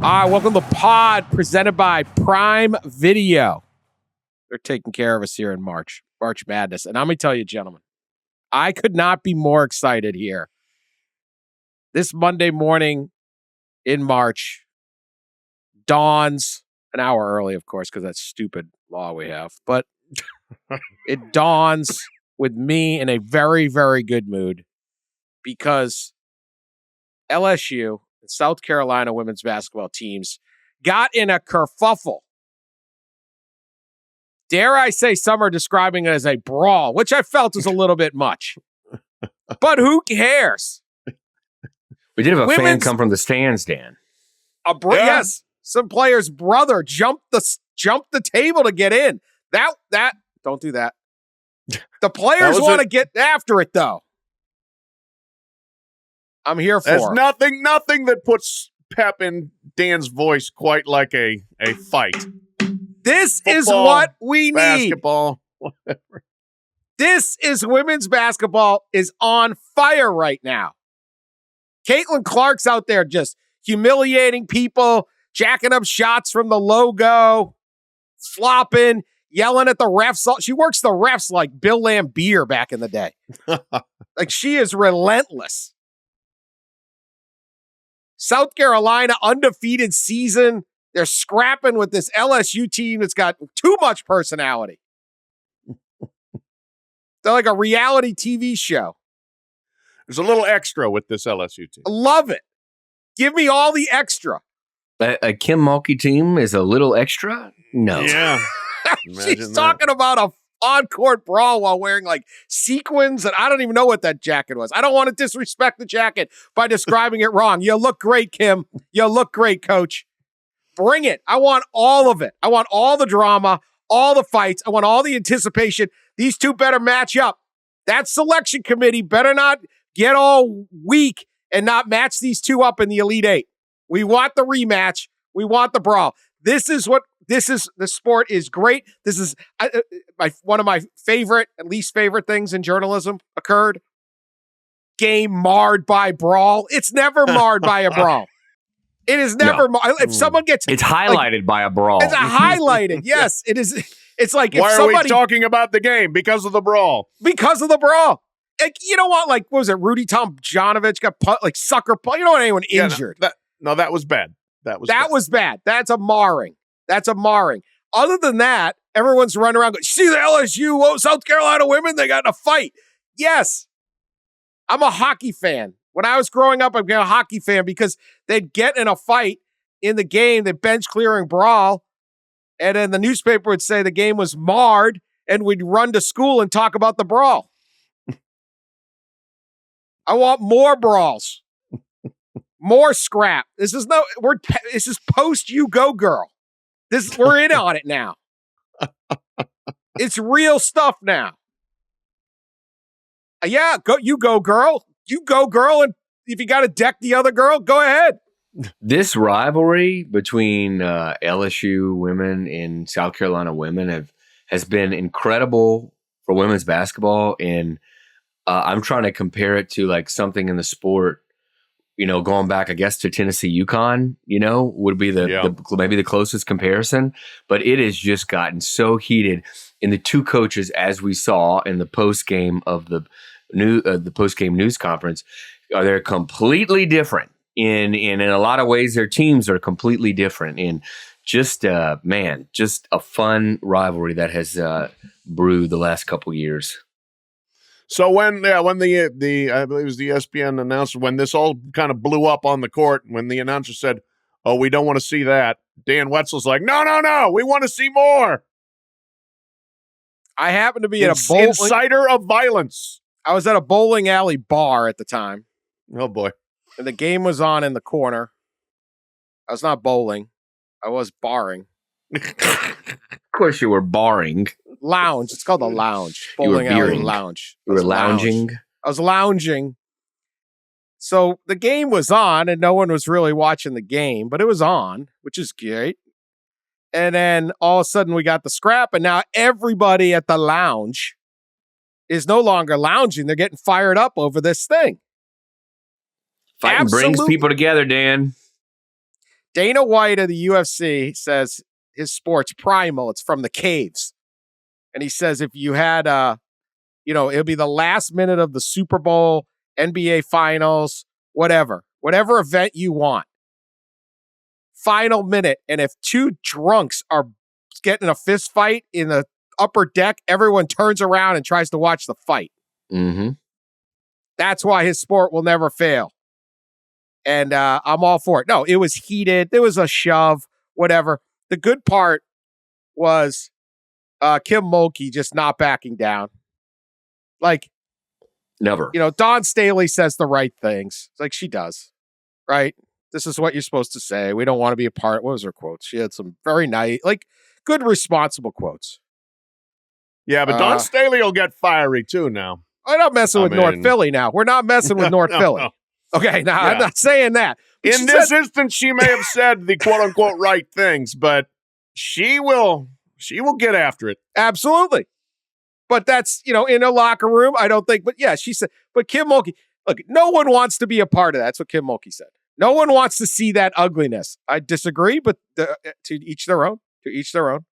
Welcome to the pod presented by Prime Video. They're taking care of us here in March Madness. And I'm going to tell you, gentlemen, I could not be more excited here. This Monday morning in March dawns an hour early, of course, because that's stupid law we have. But it dawns with me in a very, very good mood because LSU and South Carolina women's basketball teams got in a kerfuffle. Dare I say some are describing it as a brawl, which I felt was a little bit much. But who cares? We did have a fan come from the stands, Dan. Yes, some player's brother jumped the table to get in. That don't do that. The players want to get after it, though. I'm here for. There's nothing that puts pep in Dan's voice quite like a fight. This Football, is what we need. Basketball, whatever. This is women's basketball is on fire right now. Caitlin Clark's out there just humiliating people, jacking up shots from the logo, flopping, yelling at the refs. She works the refs like Bill Lambier back in the day. Like, she is relentless. South Carolina, undefeated season. They're scrapping with this LSU team that's got too much personality. They're like a reality TV show. There's a little extra with this LSU team. I love it. Give me all the extra. A Kim Mulkey team is a little extra? No. Yeah. She's talking about a on-court brawl while wearing like sequins, and I don't even know what that jacket was. I don't want to disrespect the jacket by describing it wrong. You look great, Kim. You look great, coach. Bring it. I want all of it. I want all the drama, all the fights. I want all the anticipation. These two better match up. That selection committee better not get all weak and not match these two up in the Elite Eight. We want the rematch. We want the brawl. The sport is great. This is one of my favorite and least favorite things in journalism occurred. Game marred by brawl. It's never marred by a brawl. It is never. If someone gets, it's highlighted by a brawl. It's highlighted. Yes, it is. It's like, why are we talking about the game? Because of the brawl. Because of the brawl. Like, you know what? Like, what was it? Rudy Tomjanovich got sucker punt. You don't want anyone injured. That was bad. That was bad. That's a marring. Other than that, everyone's running around going, see the LSU, South Carolina women, they got in a fight. Yes. I'm a hockey fan. When I was growing up, I'm a hockey fan because they'd get in a fight in the game, the bench clearing brawl, and then the newspaper would say the game was marred, and we'd run to school and talk about the brawl. I want more brawls. More scrap. This is post You Go Girl. We're in on it now. It's real stuff now. Yeah, you go girl. You go girl, and if you got to deck the other girl, go ahead. This rivalry between LSU women and South Carolina women has been incredible for women's basketball, and I'm trying to compare it to like something in the sport. You know, going back, I guess, to Tennessee-UCONN, would be maybe the closest comparison. But it has just gotten so heated in the two coaches, as we saw in the post game of the post game news conference. They're completely different in a lot of ways. Their teams are completely different. And just a fun rivalry that has brewed the last couple years. So when the I believe it was the ESPN announcer, when this all kind of blew up on the court, when the announcer said, "Oh, we don't want to see that," Dan Wetzel's like, "No, we want to see more." I happened to be at a bowling inciter of violence. I was at a bowling alley bar at the time. Oh boy! And the game was on in the corner. I was not bowling. I was barring. Of course, you were barring. Lounge. It's called a lounge. Bowling alley lounge. You were lounging. I was lounging. So the game was on, and no one was really watching the game, but it was on, which is great. And then all of a sudden we got the scrap, and now everybody at the lounge is no longer lounging. They're getting fired up over this thing. Fighting brings people together, Dan. Dana White of the UFC says his sport's primal. It's from the caves. And he says if you had, it'll be the last minute of the Super Bowl, NBA Finals, whatever event you want. Final minute. And if two drunks are getting a fist fight in the upper deck, everyone turns around and tries to watch the fight. Mm-hmm. That's why his sport will never fail. And I'm all for it. No, it was heated. There was a shove, whatever. The good part was Kim Mulkey just not backing down. Like, never. Dawn Staley says the right things. It's like she does, right? This is what you're supposed to say. We don't want to be a part. What was her quote? She had some very nice, good, responsible quotes. Yeah, but Dawn Staley will get fiery too now. I'm not messing with North Philly now. We're not messing with North Philly. No. Okay, now I'm not saying that. In this instance, she may have said the quote unquote right things, but she will get after it. Absolutely. But that's, in a locker room, I don't think. But yeah, she said, but Kim Mulkey, look, no one wants to be a part of that. That's what Kim Mulkey said. No one wants to see that ugliness. I disagree, but to each their own. To each their own.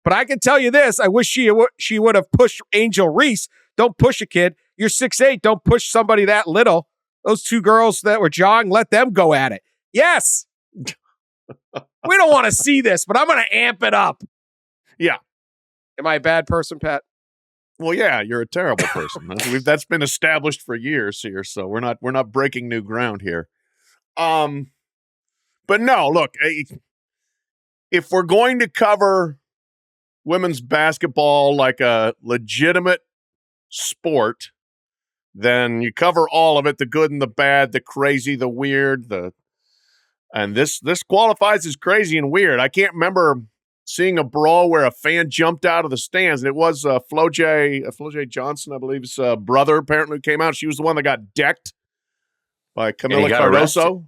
But I can tell you this. I wish she would have pushed Angel Reese. Don't push a kid. You're 6'8". Don't push somebody that little. Those two girls that were jogging, let them go at it. Yes. We don't want to see this, but I'm going to amp it up. Yeah. Am I a bad person, Pat? Well, yeah, you're a terrible person. That's been established for years here, so we're not breaking new ground here. But no, look, if we're going to cover women's basketball like a legitimate sport, then you cover all of it, the good and the bad, the crazy, the weird, and this qualifies as crazy and weird. I can't remember seeing a brawl where a fan jumped out of the stands, and it was Flo J. Johnson, I believe, his brother apparently came out. She was the one that got decked by Camila Cardoso.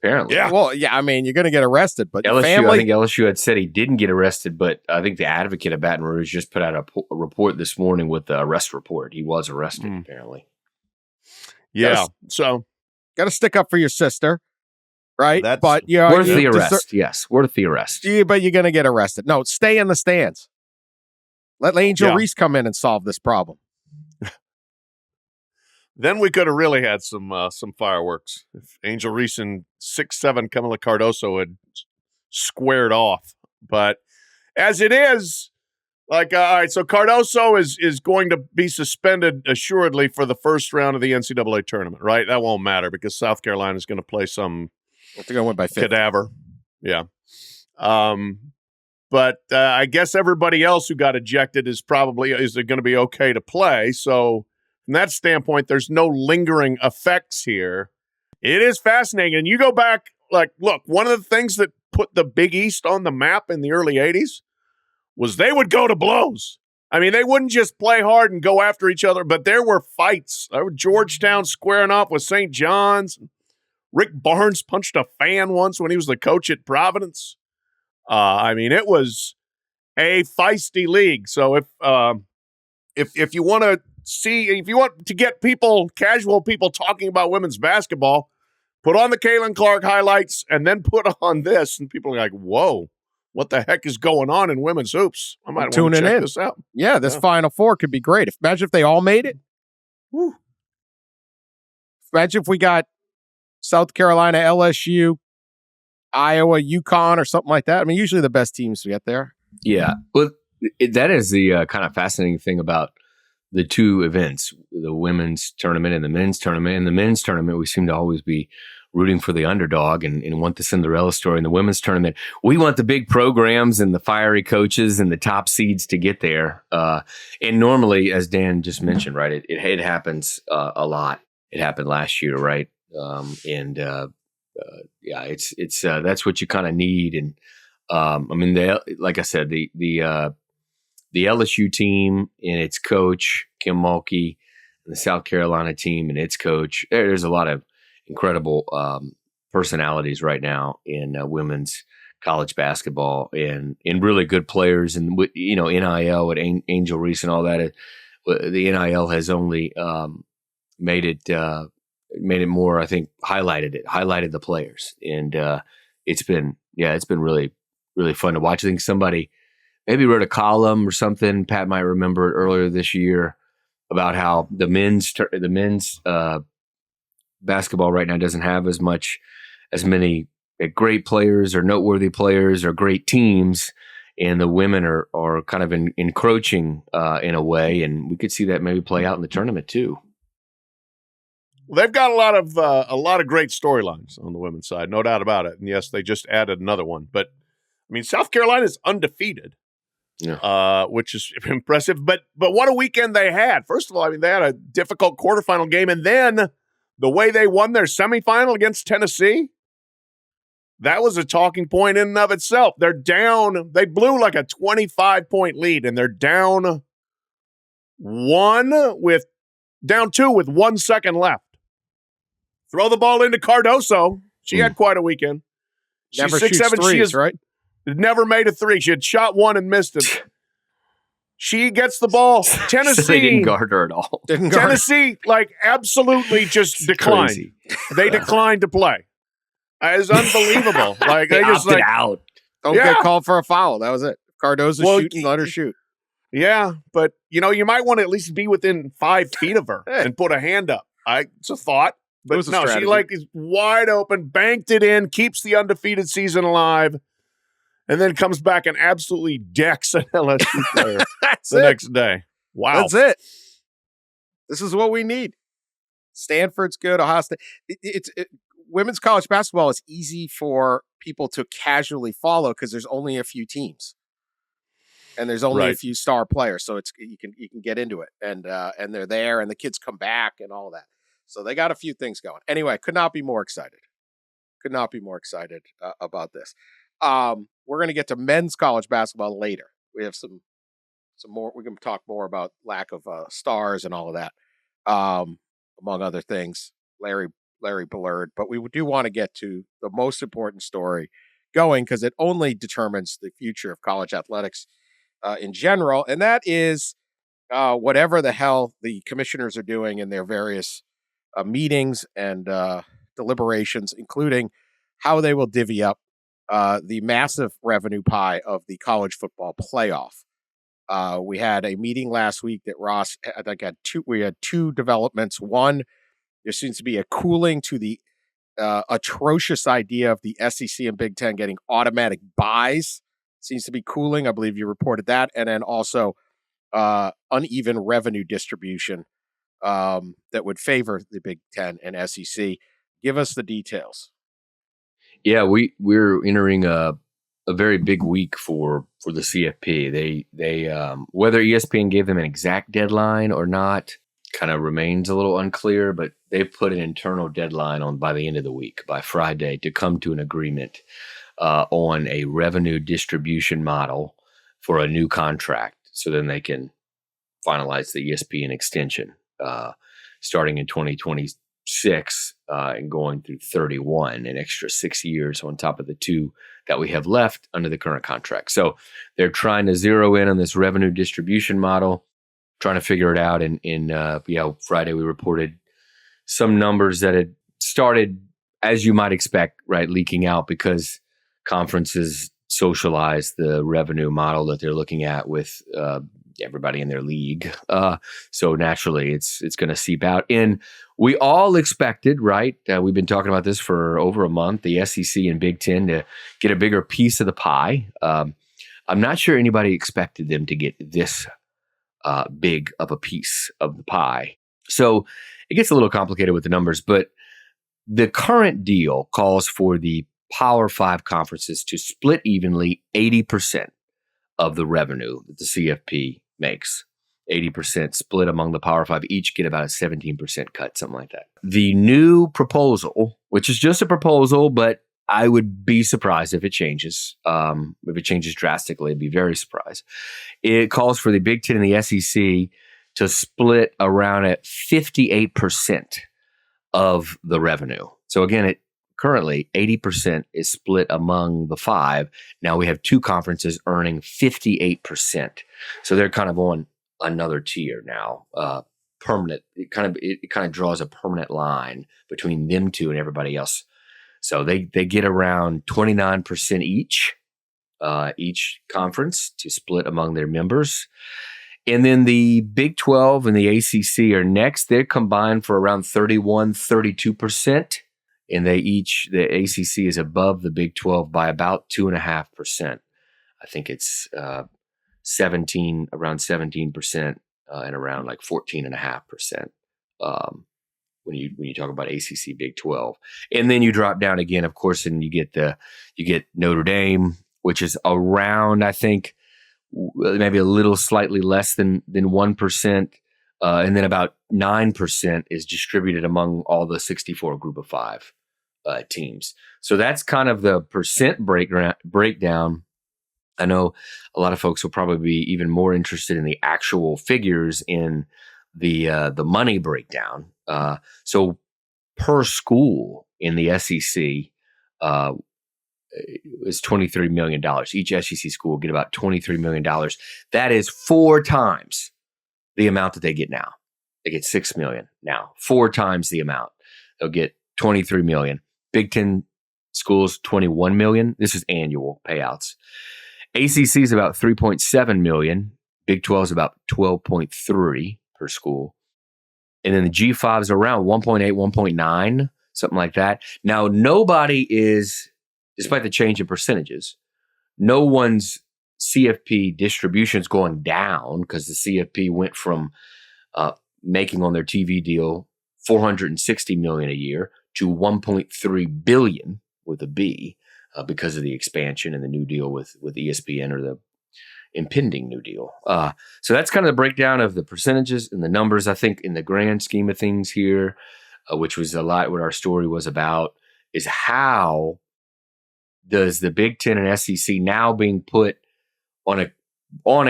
Apparently. Yeah. Well, yeah, I mean, you're going to get arrested, but LSU, family... I think LSU had said he didn't get arrested, but I think the advocate of Baton Rouge just put out a report this morning with the arrest report. He was arrested, apparently. Yeah. So got to stick up for your sister, right? That's but worth the arrest. Yes, worth the arrest. But you're going to get arrested. No, stay in the stands. Let Angel Reese come in and solve this problem. Then we could have really had some fireworks if Angel Reese and 6'7" Camila Cardoso had squared off. But as it is, all right, so Cardoso is going to be suspended assuredly for the first round of the NCAA tournament, right? That won't matter because South Carolina is going to play some they're going to win by 50. cadaver. Yeah. But I guess everybody else who got ejected is going to be okay to play. So from that standpoint, there's no lingering effects here. It is fascinating. And you go back, look, one of the things that put the Big East on the map in the early 80s was they would go to blows. I mean, they wouldn't just play hard and go after each other, but there were fights. There were Georgetown squaring off with St. John's. Rick Barnes punched a fan once when he was the coach at Providence. I mean, it was a feisty league. So if you want to if you want to get casual people talking about women's basketball, put on the Caitlin Clark highlights and then put on this, and people are like, "Whoa, what the heck is going on in women's hoops?" I might want to check this out. Yeah, this Final Four could be great. Imagine if they all made it. Woo. Imagine if we got South Carolina, LSU, Iowa, UConn, or something like that. I mean, usually the best teams get there. Yeah. Well, that is the kind of fascinating thing about the two events, the women's tournament and the men's tournament. In the men's tournament, we seem to always be rooting for the underdog and want the Cinderella story. In the women's tournament, we want the big programs and the fiery coaches and the top seeds to get there. And normally, as Dan just mentioned, right, it happens a lot. It happened last year, right? It's that's what you kind of need. And I mean, like I said, the LSU team and its coach, Kim Mulkey, and the South Carolina team and its coach, there's a lot of incredible personalities right now in women's college basketball and really good players. And, NIL at Angel Reese and all that, the NIL has only made it more, I think, highlighted the players. And it's been really, really fun to watch. I think somebody maybe wrote a column or something. Pat might remember it earlier this year about how the men's basketball right now doesn't have as many great players or noteworthy players or great teams, and the women are kind of encroaching in a way, and we could see that maybe play out in the tournament too. Well, they've got a lot of great storylines on the women's side, no doubt about it. And yes, they just added another one. But I mean, South Carolina is undefeated, which is impressive. But what a weekend they had! First of all, I mean, they had a difficult quarterfinal game, and then the way they won their semifinal against Tennessee, that was a talking point in and of itself. They're down. They blew like a 25-point lead, and they're down 2 with 1 second left. Throw the ball into Cardoso. She had quite a weekend. She's Never 6'7". shoots threes, right? Never made a three. She had shot one and missed it. She gets the ball. Tennessee. So they didn't guard her at all. Tennessee, absolutely just declined. Crazy. They declined to play. It's unbelievable. They opted out. Don't get called for a foul. That was it. Cardozo shooting, let her shoot. Yeah, but you might want to at least be within 5 feet of her and put a hand up. It's a thought. But no, she is wide open, banked it in, keeps the undefeated season alive, and then comes back and absolutely decks an LSU player next day. Wow. That's it. This is what we need. Stanford's good. Ohio State. Women's college basketball is easy for people to casually follow because there's only a few teams. And there's only a few star players, so you can get into it, and they're there, and the kids come back, and all that. So they got a few things going. Anyway, could not be more excited. About this. We're going to get to men's college basketball later. We have some more. We can talk more about lack of stars and all of that, among other things. Larry Bullard, but we do want to get to the most important story going because it only determines the future of college athletics in general, and that is whatever the hell the commissioners are doing in their various meetings and deliberations, including how they will divvy up the massive revenue pie of the college football playoff. We had a meeting last week that Ross, I think, we had two developments. One, there seems to be a cooling to the atrocious idea of the SEC and Big Ten getting automatic buys. Seems to be cooling. I believe you reported that. And then also uneven revenue distribution that would favor the Big Ten and SEC. Give us the details. Yeah, we're entering a very big week for the CFP. They whether ESPN gave them an exact deadline or not kind of remains a little unclear, but they've put an internal deadline on by the end of the week, by Friday, to come to an agreement on a revenue distribution model for a new contract. So then they can finalize the ESPN extension starting in 2026 and going through 31, an extra 6 years on top of the 2 that we have left under the current contract. So they're trying to zero in on this revenue distribution model, trying to figure it out. And Friday we reported some numbers that had started, as you might expect, right, leaking out because conferences socialize the revenue model that they're looking at with everybody in their league. So naturally, it's going to seep out. And we all expected, right? We've been talking about this for over a month, the SEC and Big Ten to get a bigger piece of the pie. I'm not sure anybody expected them to get this big of a piece of the pie. So it gets a little complicated with the numbers, but the current deal calls for the Power 5 conferences to split evenly 80% of the revenue that the CFP makes. 80% split among the Power 5, each get about a 17% cut, something like that. The new proposal, which is just a proposal, but I would be surprised if it changes. If it changes drastically, I'd be very surprised. It calls for the Big Ten and the SEC to split around at 58% of the revenue. So again, currently 80% is split among the 5. Now we have 2 conferences earning 58%. So they're kind of on another tier now. Permanent. It kind of draws a permanent line between them 2 and everybody else. So they get around 29% each conference to split among their members. And then the Big 12 and the ACC are next. They're combined for around 32%. And the ACC is above the Big 12 by about 2.5%. I think it's around 17%, and around like 14.5%. When you talk about ACC Big 12, and then you drop down again, of course, and you get Notre Dame, which is around, I think, maybe a little slightly less than 1%, and then about 9% is distributed among all the 64 Group of Five teams. So that's kind of the percent breakdown. I know a lot of folks will probably be even more interested in the actual figures in the money breakdown. So per school in the SEC is $23 million. Each SEC school will get about $23 million. That is 4 times the amount that they get now. They get $6 million now. 4 times the amount. They'll get $23 million. Big Ten schools, $21 million. This is annual payouts. ACC is about $3.7 million. Big 12 is about $12.3 per school. And then the G5 is around 1.8, 1.9, something like that. Now, nobody is, despite the change in percentages, no one's CFP distribution is going down, because the CFP went from making on their TV deal $460 million a year to $1.3 billion with a B, because of the expansion and the new deal with ESPN, or the impending new deal. So that's kind of the breakdown of the percentages and the numbers. I think in the grand scheme of things here, which was a lot what our story was about, is how does the Big Ten and SEC now being put on a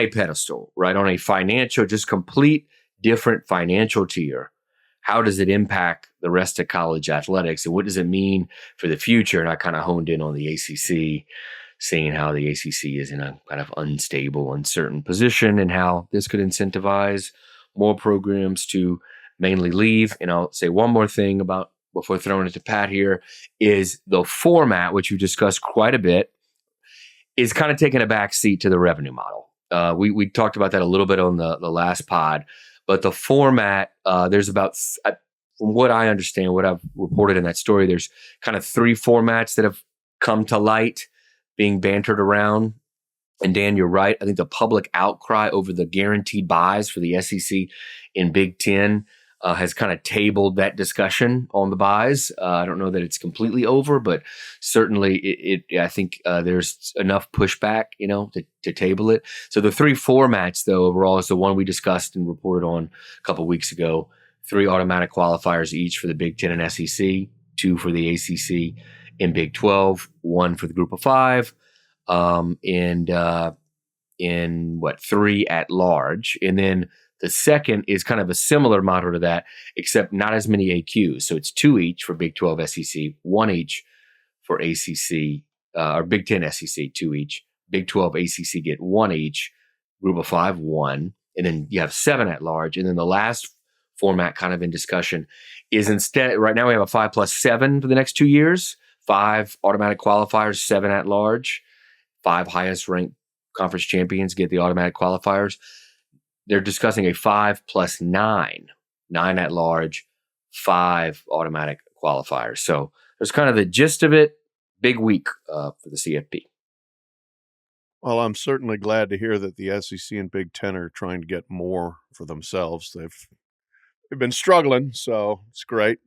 pedestal, right? On a financial, just complete different financial tier. How does it impact the rest of college athletics, and what does it mean for the future? And I kind of honed in on the ACC, seeing how the ACC is in a kind of unstable, uncertain position, and how this could incentivize more programs to mainly leave. And I'll say one more thing about, before throwing it to Pat here, is the format, which we discussed quite a bit, is kind of taking a back seat to the revenue model. We talked about that a little bit on the last pod, but the format, there's about, from what I understand, what I've reported in that story, there's kind of 3 formats that have come to light being bantered around. And Dan, you're right. I think the public outcry over the guaranteed buys for the SEC in Big Ten has kind of tabled that discussion on the buys. I don't know that it's completely over, but certainly I think there's enough pushback, to table it. So the 3 formats, though, overall, is the one we discussed and reported on a couple of weeks ago. 3 automatic qualifiers each for the Big Ten and SEC, 2 for the ACC in Big 12, 1 for the Group of Five, and 3 at large. And then the second is kind of a similar model to that, except not as many AQs. So it's 2 each for Big 12 SEC, 1 each for ACC, or Big 10 SEC, 2 each. Big 12 ACC get 1 each, Group of Five, 1. And then you have 7 at large. And then the last format kind of in discussion is, instead, right now we have a 5+7 for the next 2 years. 5 automatic qualifiers, 7 at large. 5 highest ranked conference champions get the automatic qualifiers. They're discussing a 5+9, 9 at large, 5 automatic qualifiers. So there's kind of the gist of it. Big week for the CFP. Well, I'm certainly glad to hear that the SEC and Big Ten are trying to get more for themselves. They've been struggling, so it's great.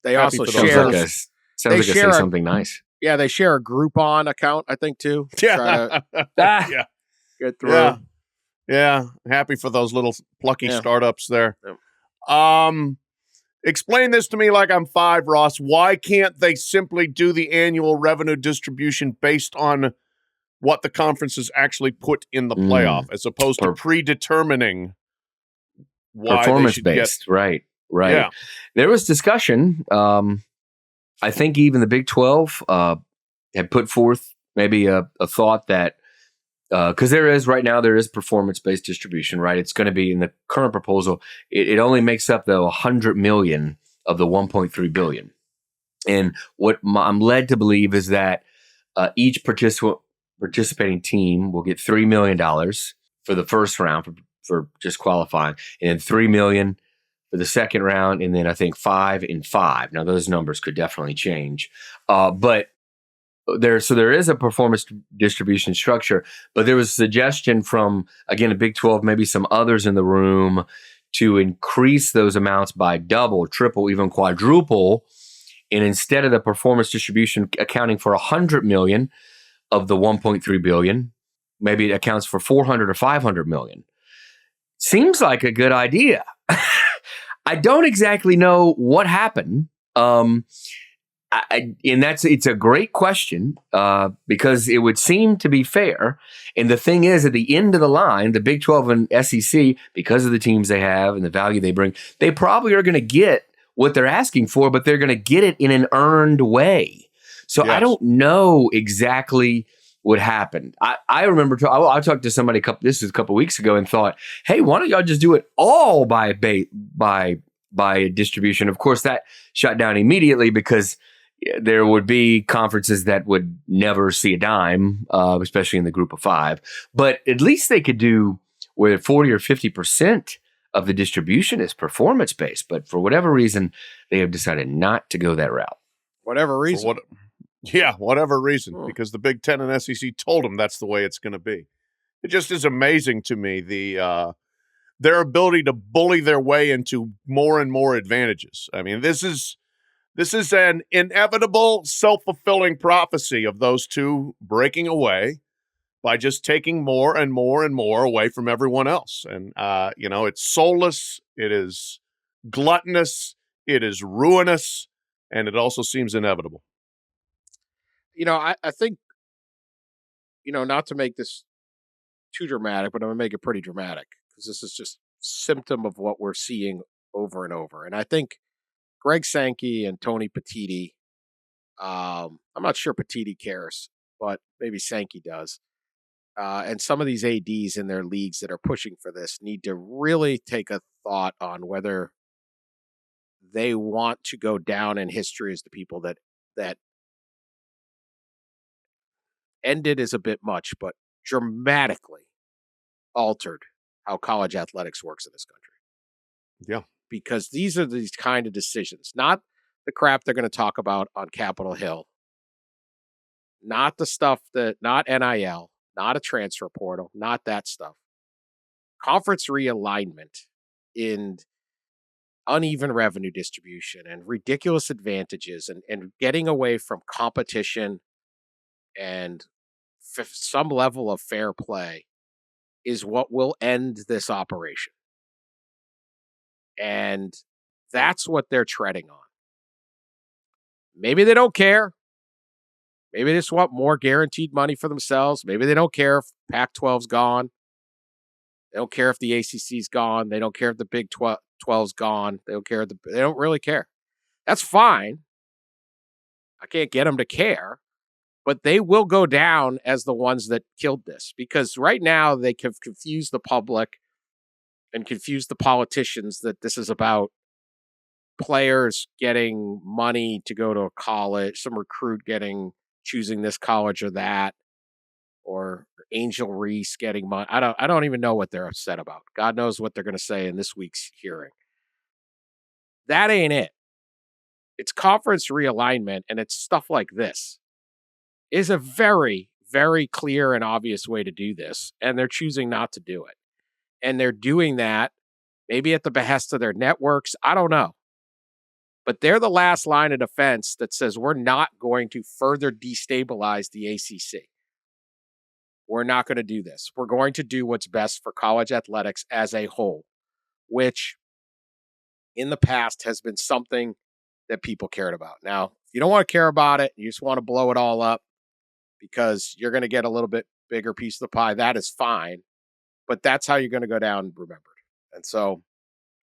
They Happy also for those share. guys. Sounds like I say something nice. Yeah, they share a Groupon account, I think, too. Yeah. Yeah. Get through. Yeah. Happy for those little plucky startups there. Yeah. Explain this to me like I'm 5, Ross. Why can't they simply do the annual revenue distribution based on what the conferences actually put in the playoff, as opposed to predetermining why performance-based, right. Yeah. There was discussion. I think even the Big 12 had put forth maybe a thought that, because there is performance-based distribution, right? It's going to be in the current proposal. It only makes up, though, $100 million of the $1.3 billion. And what I'm led to believe is that each participating team will get $3 million for the first round for just qualifying, and then $3 million for the second round, and then I think 5 and 5. Now those numbers could definitely change, but there is a performance distribution structure. But there was a suggestion from, again, the Big 12, maybe some others in the room, to increase those amounts by double, triple, even quadruple. And instead of the performance distribution accounting for $100 million of the $1.3 billion, maybe it accounts for $400 or $500 million. Seems like a good idea. I don't exactly know what happened. It's a great question because it would seem to be fair. And the thing is, at the end of the line, the Big 12 and SEC, because of the teams they have and the value they bring, they probably are going to get what they're asking for, but they're going to get it in an earned way. So yes. I don't know exactly what happened. I remember I talked to somebody this was a couple weeks ago and thought, hey, why don't y'all just do it all by distribution? Of course, that shut down immediately because there would be conferences that would never see a dime, especially in the group of 5. But at least they could do where 40 or 50% of the distribution is performance-based. But for whatever reason, they have decided not to go that route. Whatever reason. Whatever reason, because the Big 10 and SEC told them that's the way it's going to be. It just is amazing to me, their ability to bully their way into more and more advantages. I mean, this is an inevitable self-fulfilling prophecy of those two breaking away by just taking more and more and more away from everyone else. And, it's soulless, it is gluttonous, it is ruinous, and it also seems inevitable. I think, not to make this too dramatic, but I'm going to make it pretty dramatic because this is just symptom of what we're seeing over and over. And I think Greg Sankey and Tony Petitti, I'm not sure Petitti cares, but maybe Sankey does. And some of these ADs in their leagues that are pushing for this need to really take a thought on whether they want to go down in history as the people that ended is a bit much, but dramatically altered how college athletics works in this country. Yeah. Because these are these kind of decisions, not the crap they're going to talk about on Capitol Hill, not the stuff not NIL, not a transfer portal, not that stuff. Conference realignment in uneven revenue distribution and ridiculous advantages and getting away from competition and some level of fair play is what will end this operation. And that's what they're treading on. Maybe they don't care. Maybe they just want more guaranteed money for themselves. Maybe they don't care if Pac-12's gone. They don't care if the ACC's gone. They don't care if the Big 12's gone. They don't care. They don't really care. That's fine. I can't get them to care. But they will go down as the ones that killed this. Because right now they have confused the public and confused the politicians that this is about players getting money to go to a college, some recruit choosing this college or that, or Angel Reese getting money. I don't even know what they're upset about. God knows what they're going to say in this week's hearing. That ain't it. It's conference realignment, and it's stuff like this. Is a very, very clear and obvious way to do this, and they're choosing not to do it. And they're doing that maybe at the behest of their networks. I don't know. But they're the last line of defense that says we're not going to further destabilize the ACC. We're not going to do this. We're going to do what's best for college athletics as a whole, which in the past has been something that people cared about. Now, if you don't want to care about it, you just want to blow it all up because you're going to get a little bit bigger piece of the pie, that is fine. But that's how you're going to go down remembered. And so,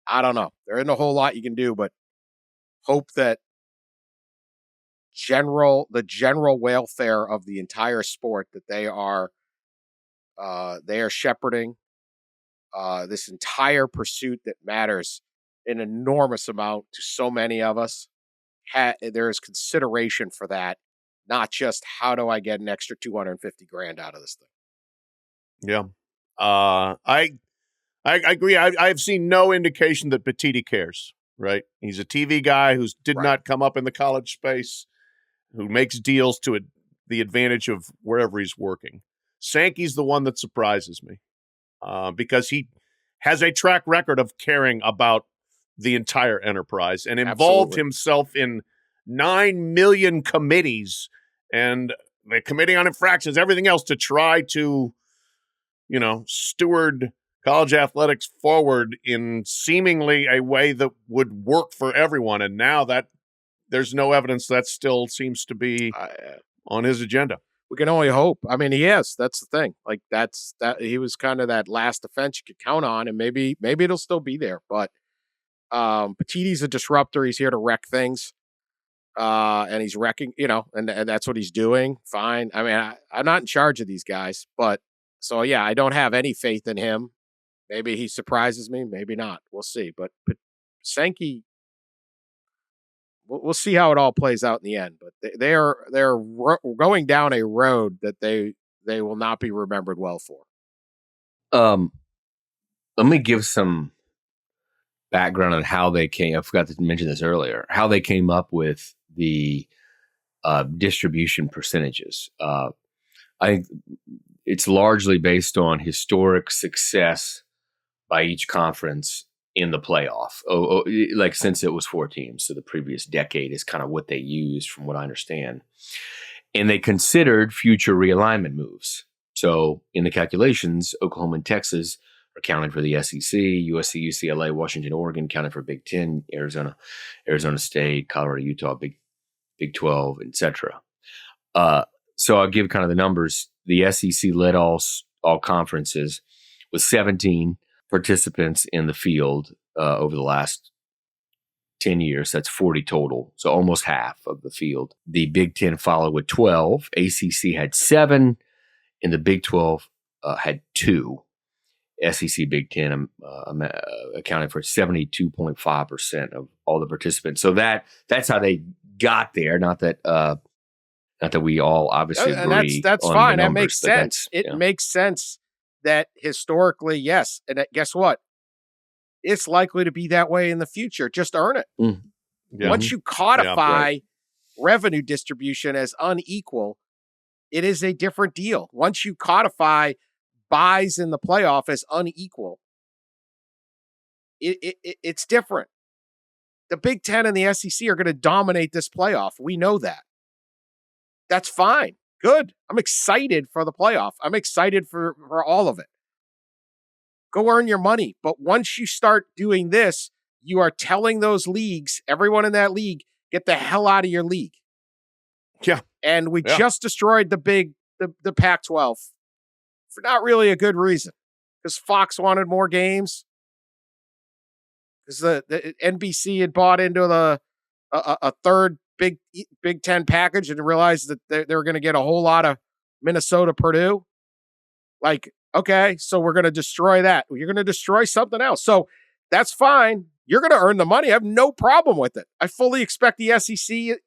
I don't know. There isn't a whole lot you can do, but hope that the general welfare of the entire sport that they are shepherding this entire pursuit that matters an enormous amount to so many of us, there is consideration for that, not just how do I get an extra $250,000 out of this thing. Yeah. I agree. I've seen no indication that Petiti cares, right? He's a TV guy who did not come up in the college space, who makes deals to the advantage of wherever he's working. Sankey's the one that surprises me because he has a track record of caring about the entire enterprise and involved himself in 9 million committees and the Committee on Infractions, everything else to try to, steward college athletics forward in seemingly a way that would work for everyone. And now that there's no evidence that still seems to be on his agenda. We can only hope. I mean, he is. That's the thing. Like that he was kind of that last defense you could count on, and maybe it'll still be there. But Petiti's a disruptor. He's here to wreck things. And he's wrecking, and that's what he's doing. Fine. I mean, I'm not in charge of these guys, but so yeah, I don't have any faith in him. Maybe he surprises me, maybe not. We'll see. But Sankey, we'll see how it all plays out in the end. But they're going down a road that they will not be remembered well for. Let me give some background on how they came. I forgot to mention this earlier. How they came up with the distribution percentages. I think it's largely based on historic success by each conference in the playoff. Like since it was 4 teams, so the previous decade is kind of what they used, from what I understand. And they considered future realignment moves. So in the calculations, Oklahoma and Texas are counted for the SEC, USC, UCLA, Washington, Oregon counted for Big Ten, Arizona State, Colorado, Utah, Big 12, etc. So I'll give kind of the numbers. The SEC led all conferences with 17 participants in the field over the last 10 years. That's 40 total, so almost half of the field. The Big Ten followed with 12. ACC had 7, and the Big 12 had 2. SEC Big Ten accounted for 72.5% of all the participants. So that's how they got there. Not that we all obviously agree. And that's on fine. the numbers, that makes sense. It makes sense that historically, yes. And guess what? It's likely to be that way in the future. Just earn it. Yeah. Once you codify revenue distribution as unequal, it is a different deal. Once you codify buys in the playoff as unequal, it's different. The Big Ten and the SEC are going to dominate this playoff. We know that. That's fine. Good. I'm excited for the playoff. I'm excited for all of it. Go earn your money. But once you start doing this, you are telling those leagues, everyone in that league, get the hell out of your league. Yeah. And we just destroyed the Pac-12 for not really a good reason. Because Fox wanted more games. Because the NBC had bought into a third Big Ten package and realized that they were going to get a whole lot of Minnesota, Purdue. Like, okay, so we're going to destroy that. You're going to destroy something else. So that's fine. You're going to earn the money. I have no problem with it. I fully expect the SEC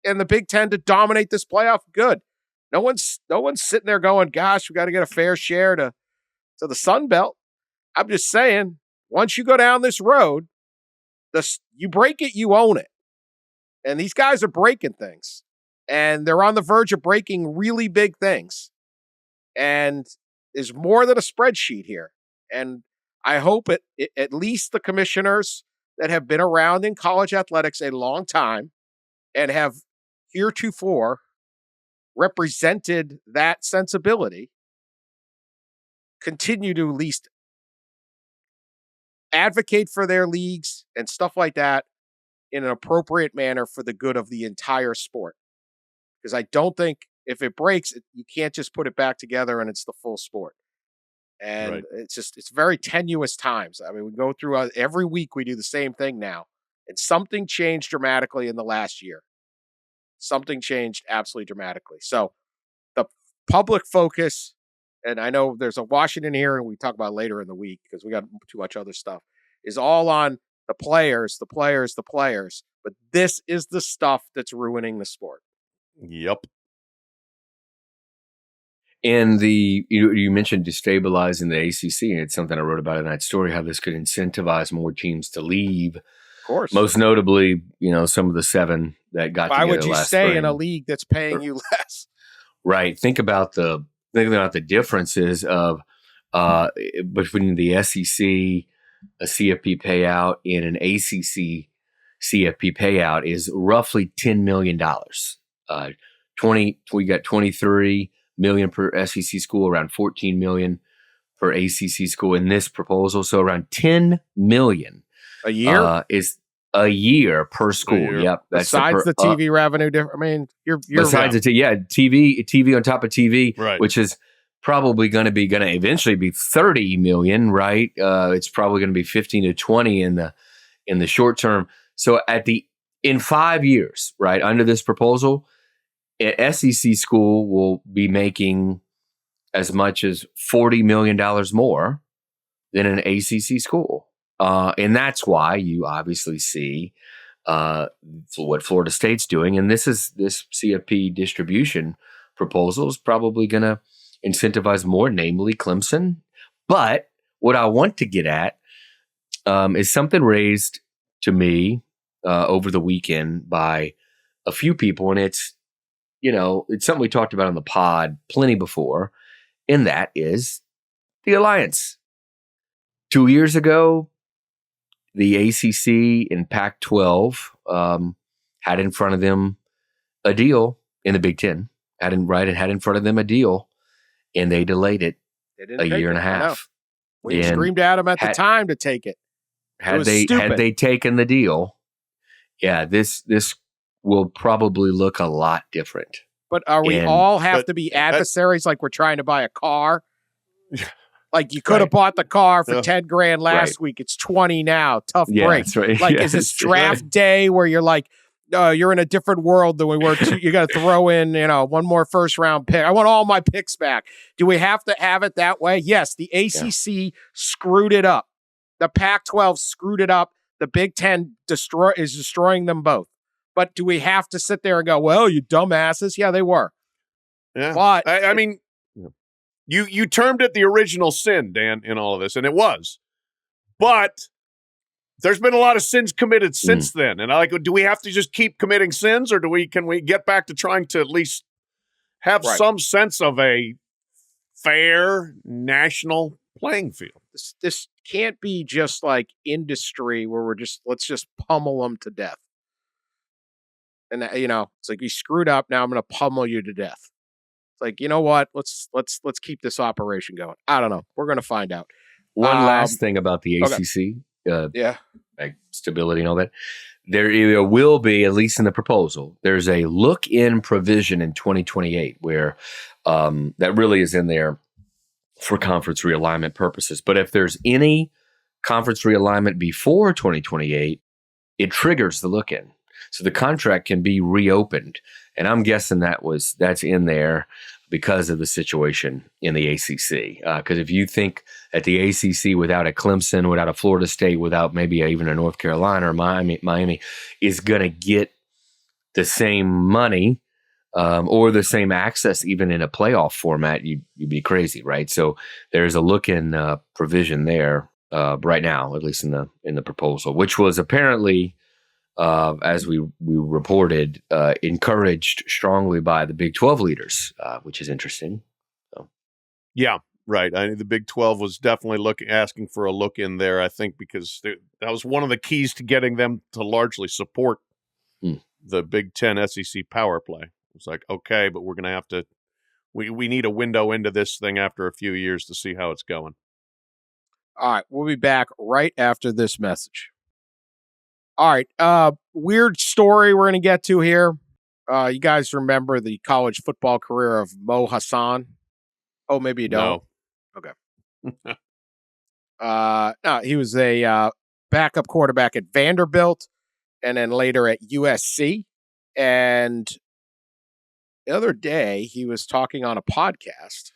and the Big Ten to dominate this playoff. Good. No one's sitting there going, gosh, we got to get a fair share to the Sun Belt. I'm just saying, once you go down this road, you break it, you own it. And these guys are breaking things. And they're on the verge of breaking really big things. And there's more than a spreadsheet here. And I hope at least the commissioners that have been around in college athletics a long time and have heretofore represented that sensibility continue to at least advocate for their leagues and stuff like that in an appropriate manner for the good of the entire sport. Because I don't think if it breaks, you can't just put it back together and it's the full sport. And it's very tenuous times. I mean, we go through every week, we do the same thing now. And something changed dramatically in the last year. Something changed absolutely dramatically. So the public focus, and I know there's a Washington here, and we talk about later in the week because we got too much other stuff, is all on The players. But this is the stuff that's ruining the sport. Yep. And you mentioned destabilizing the ACC, and it's something I wrote about in that story, how this could incentivize more teams to leave. Of course. Most notably, some of the 7 that got together last spring. Why would you stay in a league that's paying you less? Right. Think about the differences of between the SEC, a CFP payout, and an ACC CFP payout is roughly $10 million. We got 23 million per SEC school, around 14 million per ACC school in this proposal. So around 10 million a year is a year per school. Yep. That's besides the TV revenue. I mean, you're besides the TV on top of TV, right, which is probably going to eventually be 30 million, right? It's probably going to be 15 to 20 in the short term. So in 5 years, right, under this proposal, an SEC school will be making as much as $40 million more than an ACC school. And that's why you obviously see what Florida State's doing. And this CFP distribution proposal is probably going to incentivize more, namely Clemson. But what I want to get at is something raised to me over the weekend by a few people. And it's something we talked about on the pod plenty before, and that is the alliance. 2 years ago, the ACC and Pac-12 had in front of them a deal in the Big Ten. Had in front of them a deal, and they delayed it a year and a half. We screamed at them at the time to take it. Had they taken the deal, this will probably look a lot different. But are we all have to be adversaries like we're trying to buy a car? Like you could have bought the car for 10 grand last week. It's 20 now. Tough break. That's right. Like, is this draft day where you're like, you're in a different world than we were? You got to throw in, one more first round pick. I want all my picks back. Do we have to have it that way? Yes. The ACC screwed it up. The Pac-12 screwed it up. The Big Ten is destroying them both. But do we have to sit there and go, well, you dumbasses? Yeah, they were. Yeah. But I mean, you termed it the original sin, Dan, in all of this, and it was. But there's been a lot of sins committed since then. And do we have to just keep committing sins, or can we get back to trying to at least have some sense of a fair national playing field? This can't be just like industry where let's just pummel them to death. And it's like you screwed up. Now I'm going to pummel you to death. It's like, you know what? Let's keep this operation going. I don't know. We're going to find out. One last thing about the ACC, like stability and all that. There will be, at least in the proposal, there's a look-in provision in 2028 where that really is in there for conference realignment purposes. But if there's any conference realignment before 2028, it triggers the look-in. So the contract can be reopened. And I'm guessing that's in there because of the situation in the ACC. Because if you think that the ACC without a Clemson, without a Florida State, without maybe even a North Carolina or Miami is going to get the same money or the same access even in a playoff format, you'd be crazy, right? So there's a look-in provision there right now, at least in the proposal, which was apparently as we reported, encouraged strongly by the Big 12 leaders, which is interesting. So. Yeah, right. I mean, the Big 12 was definitely asking for a look in there, I think, because that was one of the keys to getting them to largely support the Big 10 SEC power play. It's like, okay, but we're going to have to we need a window into this thing after a few years to see how it's going. All right, we'll be back right after this message. All right, weird story we're going to get to here. You guys remember the college football career of Mo Hassan? Oh, maybe you don't. No. Okay. No, he was a backup quarterback at Vanderbilt and then later at USC. And the other day, he was talking on a podcast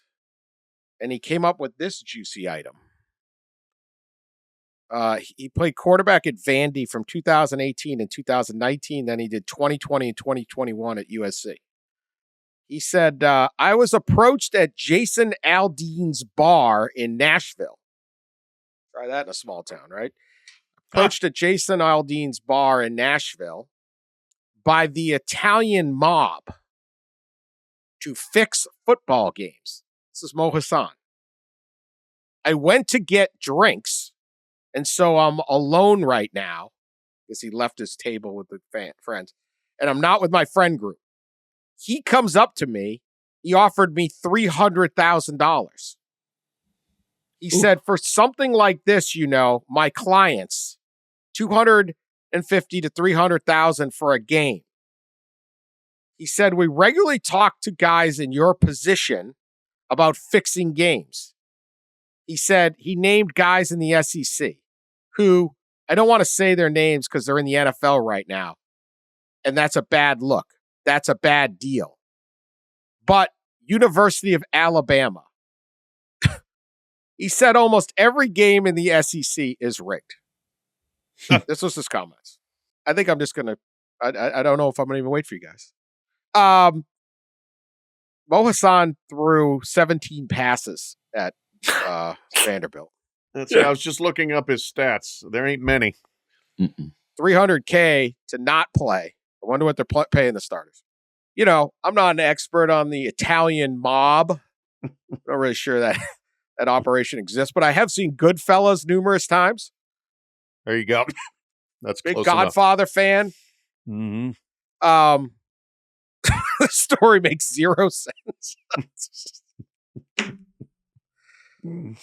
and he came up with this juicy item. He played quarterback at Vandy from 2018 and 2019. Then he did 2020 and 2021 at USC. He said, I was approached at Jason Aldean's bar in Nashville. Try that in a small town, right? Approached at Jason Aldean's bar in Nashville by the Italian mob to fix football games. This is Mo Hassan. I went to get drinks, and so I'm alone right now because he left his table with the friends, and I'm not with my friend group. He comes up to me. He offered me $300,000. He said, for something like this, my clients, $250,000 to $300,000 for a game. He said, we regularly talk to guys in your position about fixing games. He said he named guys in the SEC who, I don't want to say their names because they're in the NFL right now. And that's a bad look. That's a bad deal. But University of Alabama. He said almost every game in the SEC is rigged. This was his comments. I think I'm just going to, I don't know if I'm going to even wait for you guys. Mo Hassan threw 17 passes at Vanderbilt. That's right. I was just looking up his stats. There ain't many. $300K to not play. I wonder what they're paying the starters. I'm not an expert on the Italian mob. I'm not really sure that operation exists, but I have seen Goodfellas numerous times. There you go. That's big close Godfather fan. Mm-hmm. The story makes zero sense. Mo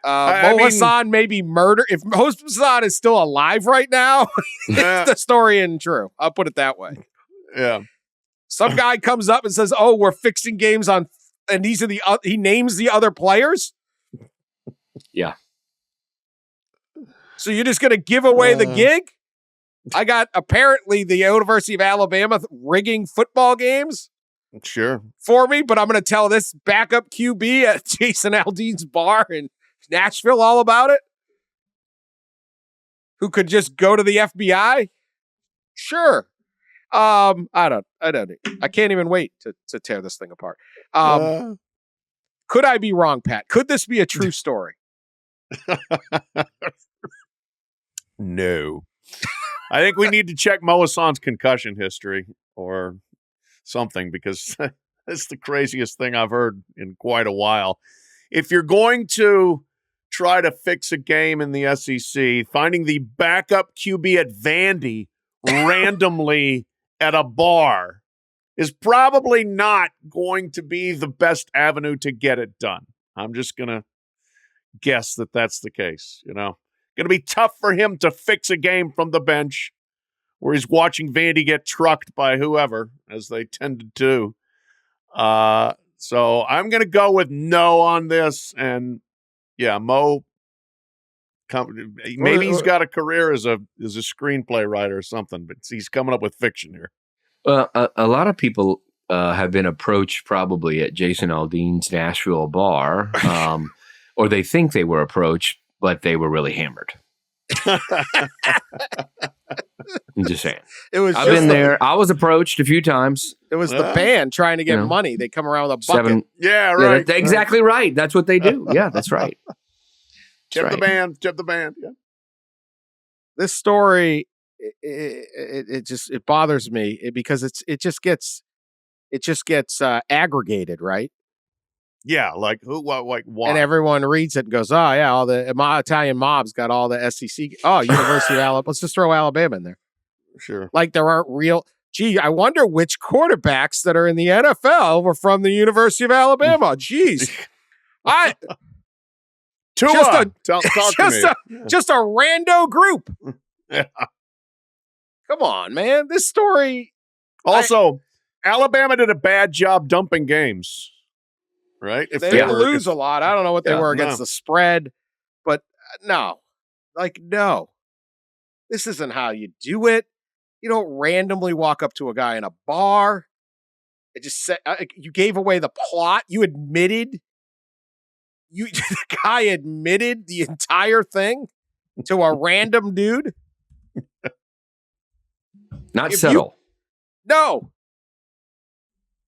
Hassan may be murdered. If Mo Hassan is still alive right now, the story isn't true. I'll put it that way. Yeah. Some guy comes up and says, "Oh, we're fixing games on," and these are he names the other players. Yeah. So you're just going to give away the gig? I got apparently the University of Alabama rigging football games. Sure. For me, but I'm going to tell this backup QB at Jason Aldean's bar in Nashville all about it. Who could just go to the FBI? Sure. I can't even wait to tear this thing apart. Could I be wrong, Pat? Could this be a true story? No. I think we need to check Mo Hassan's concussion history or something, because that's the craziest thing I've heard in quite a while. If you're going to try to fix a game in the SEC, finding the backup QB at Vandy randomly at a bar is probably not going to be the best avenue to get it done. I'm just going to guess that that's the case. Going to be tough for him to fix a game from the bench where he's watching Vandy get trucked by whoever, as they tend to do. So I'm going to go with no on this. And yeah, Mo, maybe he's got a career as a screenplay writer or something, but he's coming up with fiction here. A lot of people have been approached probably at Jason Aldean's Nashville bar, or they think they were approached, but they were really hammered. I'm just saying. I've been there. I was approached a few times. It was the band trying to get money. They come around with a bucket. Yeah, right. Yeah, that's exactly right. That's what they do. Yeah, that's right. Tip the band. Yeah. This story, it bothers me because it just gets aggregated, right? Yeah, like who, what, like why? And everyone reads it and goes, "Oh yeah, all the Italian mob's got all the SEC. Oh, University of Alabama. Let's just throw Alabama in there." Sure. Like there aren't real. Gee, I wonder which quarterbacks that are in the NFL were from the University of Alabama. Jeez, Tua. Just a rando group. Yeah. Come on, man. This story. Also, Alabama did a bad job dumping games. Right? If they lose a lot. I don't know what they were against the spread, but no. This isn't how you do it. You don't randomly walk up to a guy in a bar. It just said you gave away the plot. You admitted. The guy admitted the entire thing. to a random dude. Not settle. No.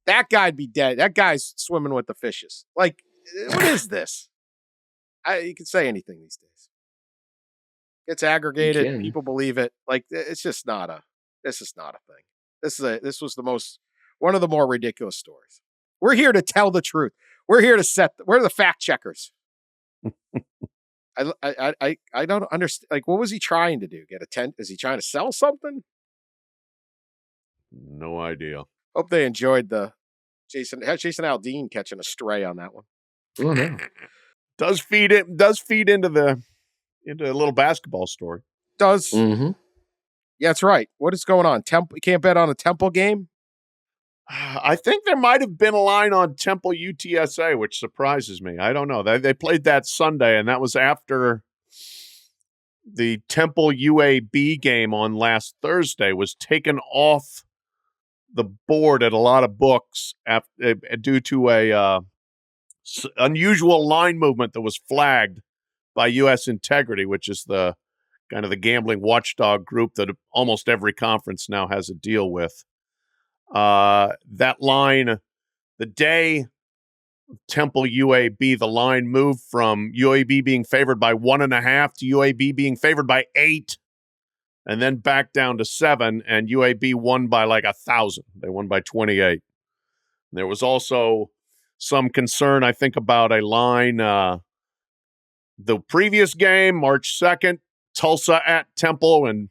That guy'd be dead. That guy's swimming with the fishes. Like, what is this? You can say anything these days. It's aggregated. People believe it. Like, it's just not a thing. This was one of the more ridiculous stories. We're here to tell the truth. We're here to we're the fact checkers. I don't understand. Like, what was he trying to do? Get a tent? Is he trying to sell something? No idea. Hope they enjoyed the Jason Aldean catching a stray on that one. Oh no. Does feed into a little basketball story. Does. Mm-hmm. Yeah, that's right. What is going on? Temple, you can't bet on a Temple game? I think there might have been a line on Temple UTSA, which surprises me. I don't know. They played that Sunday, and that was after the Temple UAB game on last Thursday was taken off the board at a lot of books due to a unusual line movement that was flagged by U.S. Integrity, which is the kind of the gambling watchdog group that almost every conference now has a deal with. That line, the day Temple UAB, the line moved from UAB being favored by 1.5 to UAB being favored by 8, and then back down to 7, and UAB won by like 1,000. They won by 28. There was also some concern, I think, about a line. The previous game, March 2nd, Tulsa at Temple, and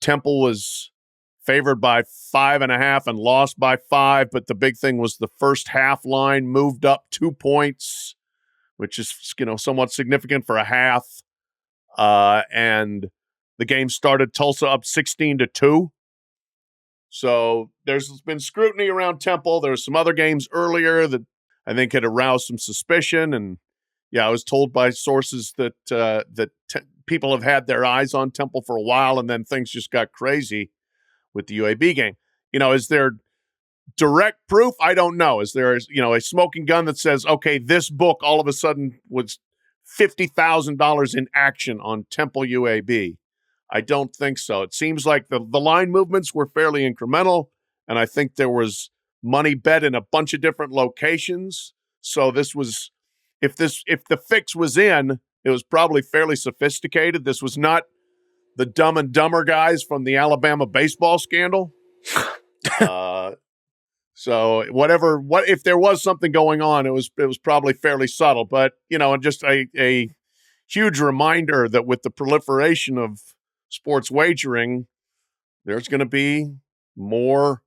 Temple was favored by 5.5 and lost by 5. But the big thing was the first half line moved up 2 points, which is, somewhat significant for a half. And the game started Tulsa up 16-2. So there's been scrutiny around Temple. There were some other games earlier that I think had aroused some suspicion. And yeah, I was told by sources that people have had their eyes on Temple for a while, and then things just got crazy with the UAB game. Is there direct proof? I don't know. Is there, a smoking gun that says, okay, this book all of a sudden was $50,000 in action on Temple UAB? I don't think so. It seems like the line movements were fairly incremental, and I think there was money bet in a bunch of different locations. So this was, if the fix was in, it was probably fairly sophisticated. This was not the Dumb and Dumber guys from the Alabama baseball scandal. So if there was something going on, it was probably fairly subtle. But and just a huge reminder that with the proliferation of sports wagering, there's going to be more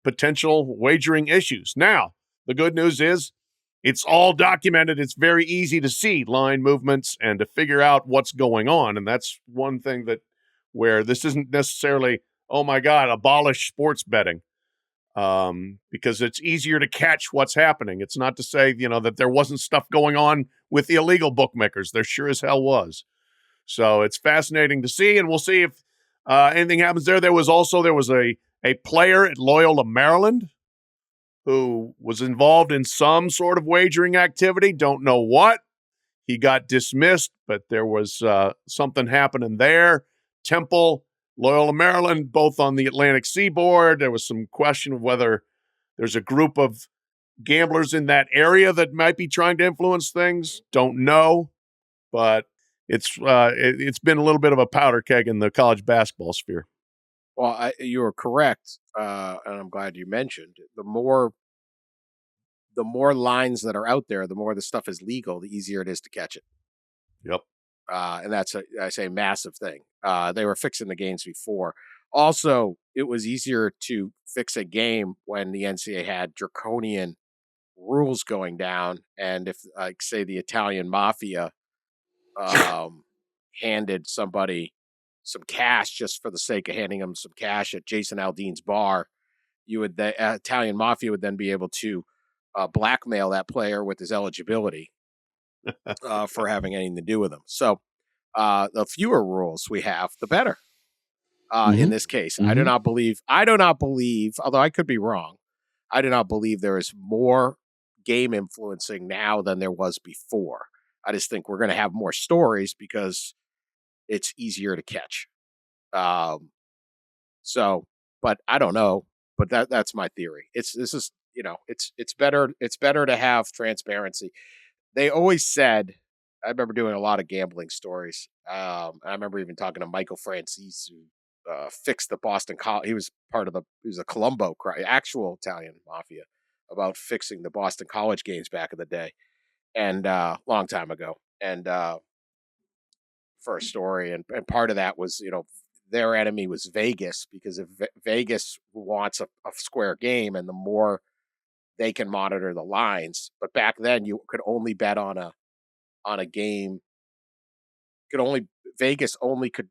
potential wagering issues. Now, the good news is it's all documented. It's very easy to see line movements and to figure out what's going on. And that's one thing where this isn't necessarily, oh my God, abolish sports betting, because it's easier to catch what's happening. It's not to say, that there wasn't stuff going on with the illegal bookmakers. There sure as hell was. So it's fascinating to see, and we'll see if anything happens there. There was a player at Loyola, Maryland, who was involved in some sort of wagering activity. Don't know what. He got dismissed, but there was something happening there. Temple, Loyola, Maryland, both on the Atlantic seaboard. There was some question of whether there's a group of gamblers in that area that might be trying to influence things. Don't know, but it's been a little bit of a powder keg in the college basketball sphere. Well, you are correct, and I'm glad you mentioned the more lines that are out there, the more the stuff is legal, the easier it is to catch it. Yep. And that's a massive thing. They were fixing the games before. Also, it was easier to fix a game when the NCAA had draconian rules going down, and if, like, say, the Italian Mafia handed somebody some cash just for the sake of handing them some cash at Jason Aldean's bar, the Italian Mafia would then be able to blackmail that player with his eligibility for having anything to do with him. So the fewer rules we have, the better. In this case, I do not believe, although I could be wrong, I do not believe there is more game influencing now than there was before. I just think we're going to have more stories because it's easier to catch. So, but I don't know. But that's my theory. It's better to have transparency. They always said, I remember doing a lot of gambling stories. I remember even talking to Michael Francis, who fixed the Boston College. He was a Colombo, actual Italian Mafia, about fixing the Boston College games back in the day, and long time ago. And for a story, and part of that was, their enemy was Vegas, because if Vegas wants a square game, and the more they can monitor the lines. But back then, you could only bet on a game. Vegas only could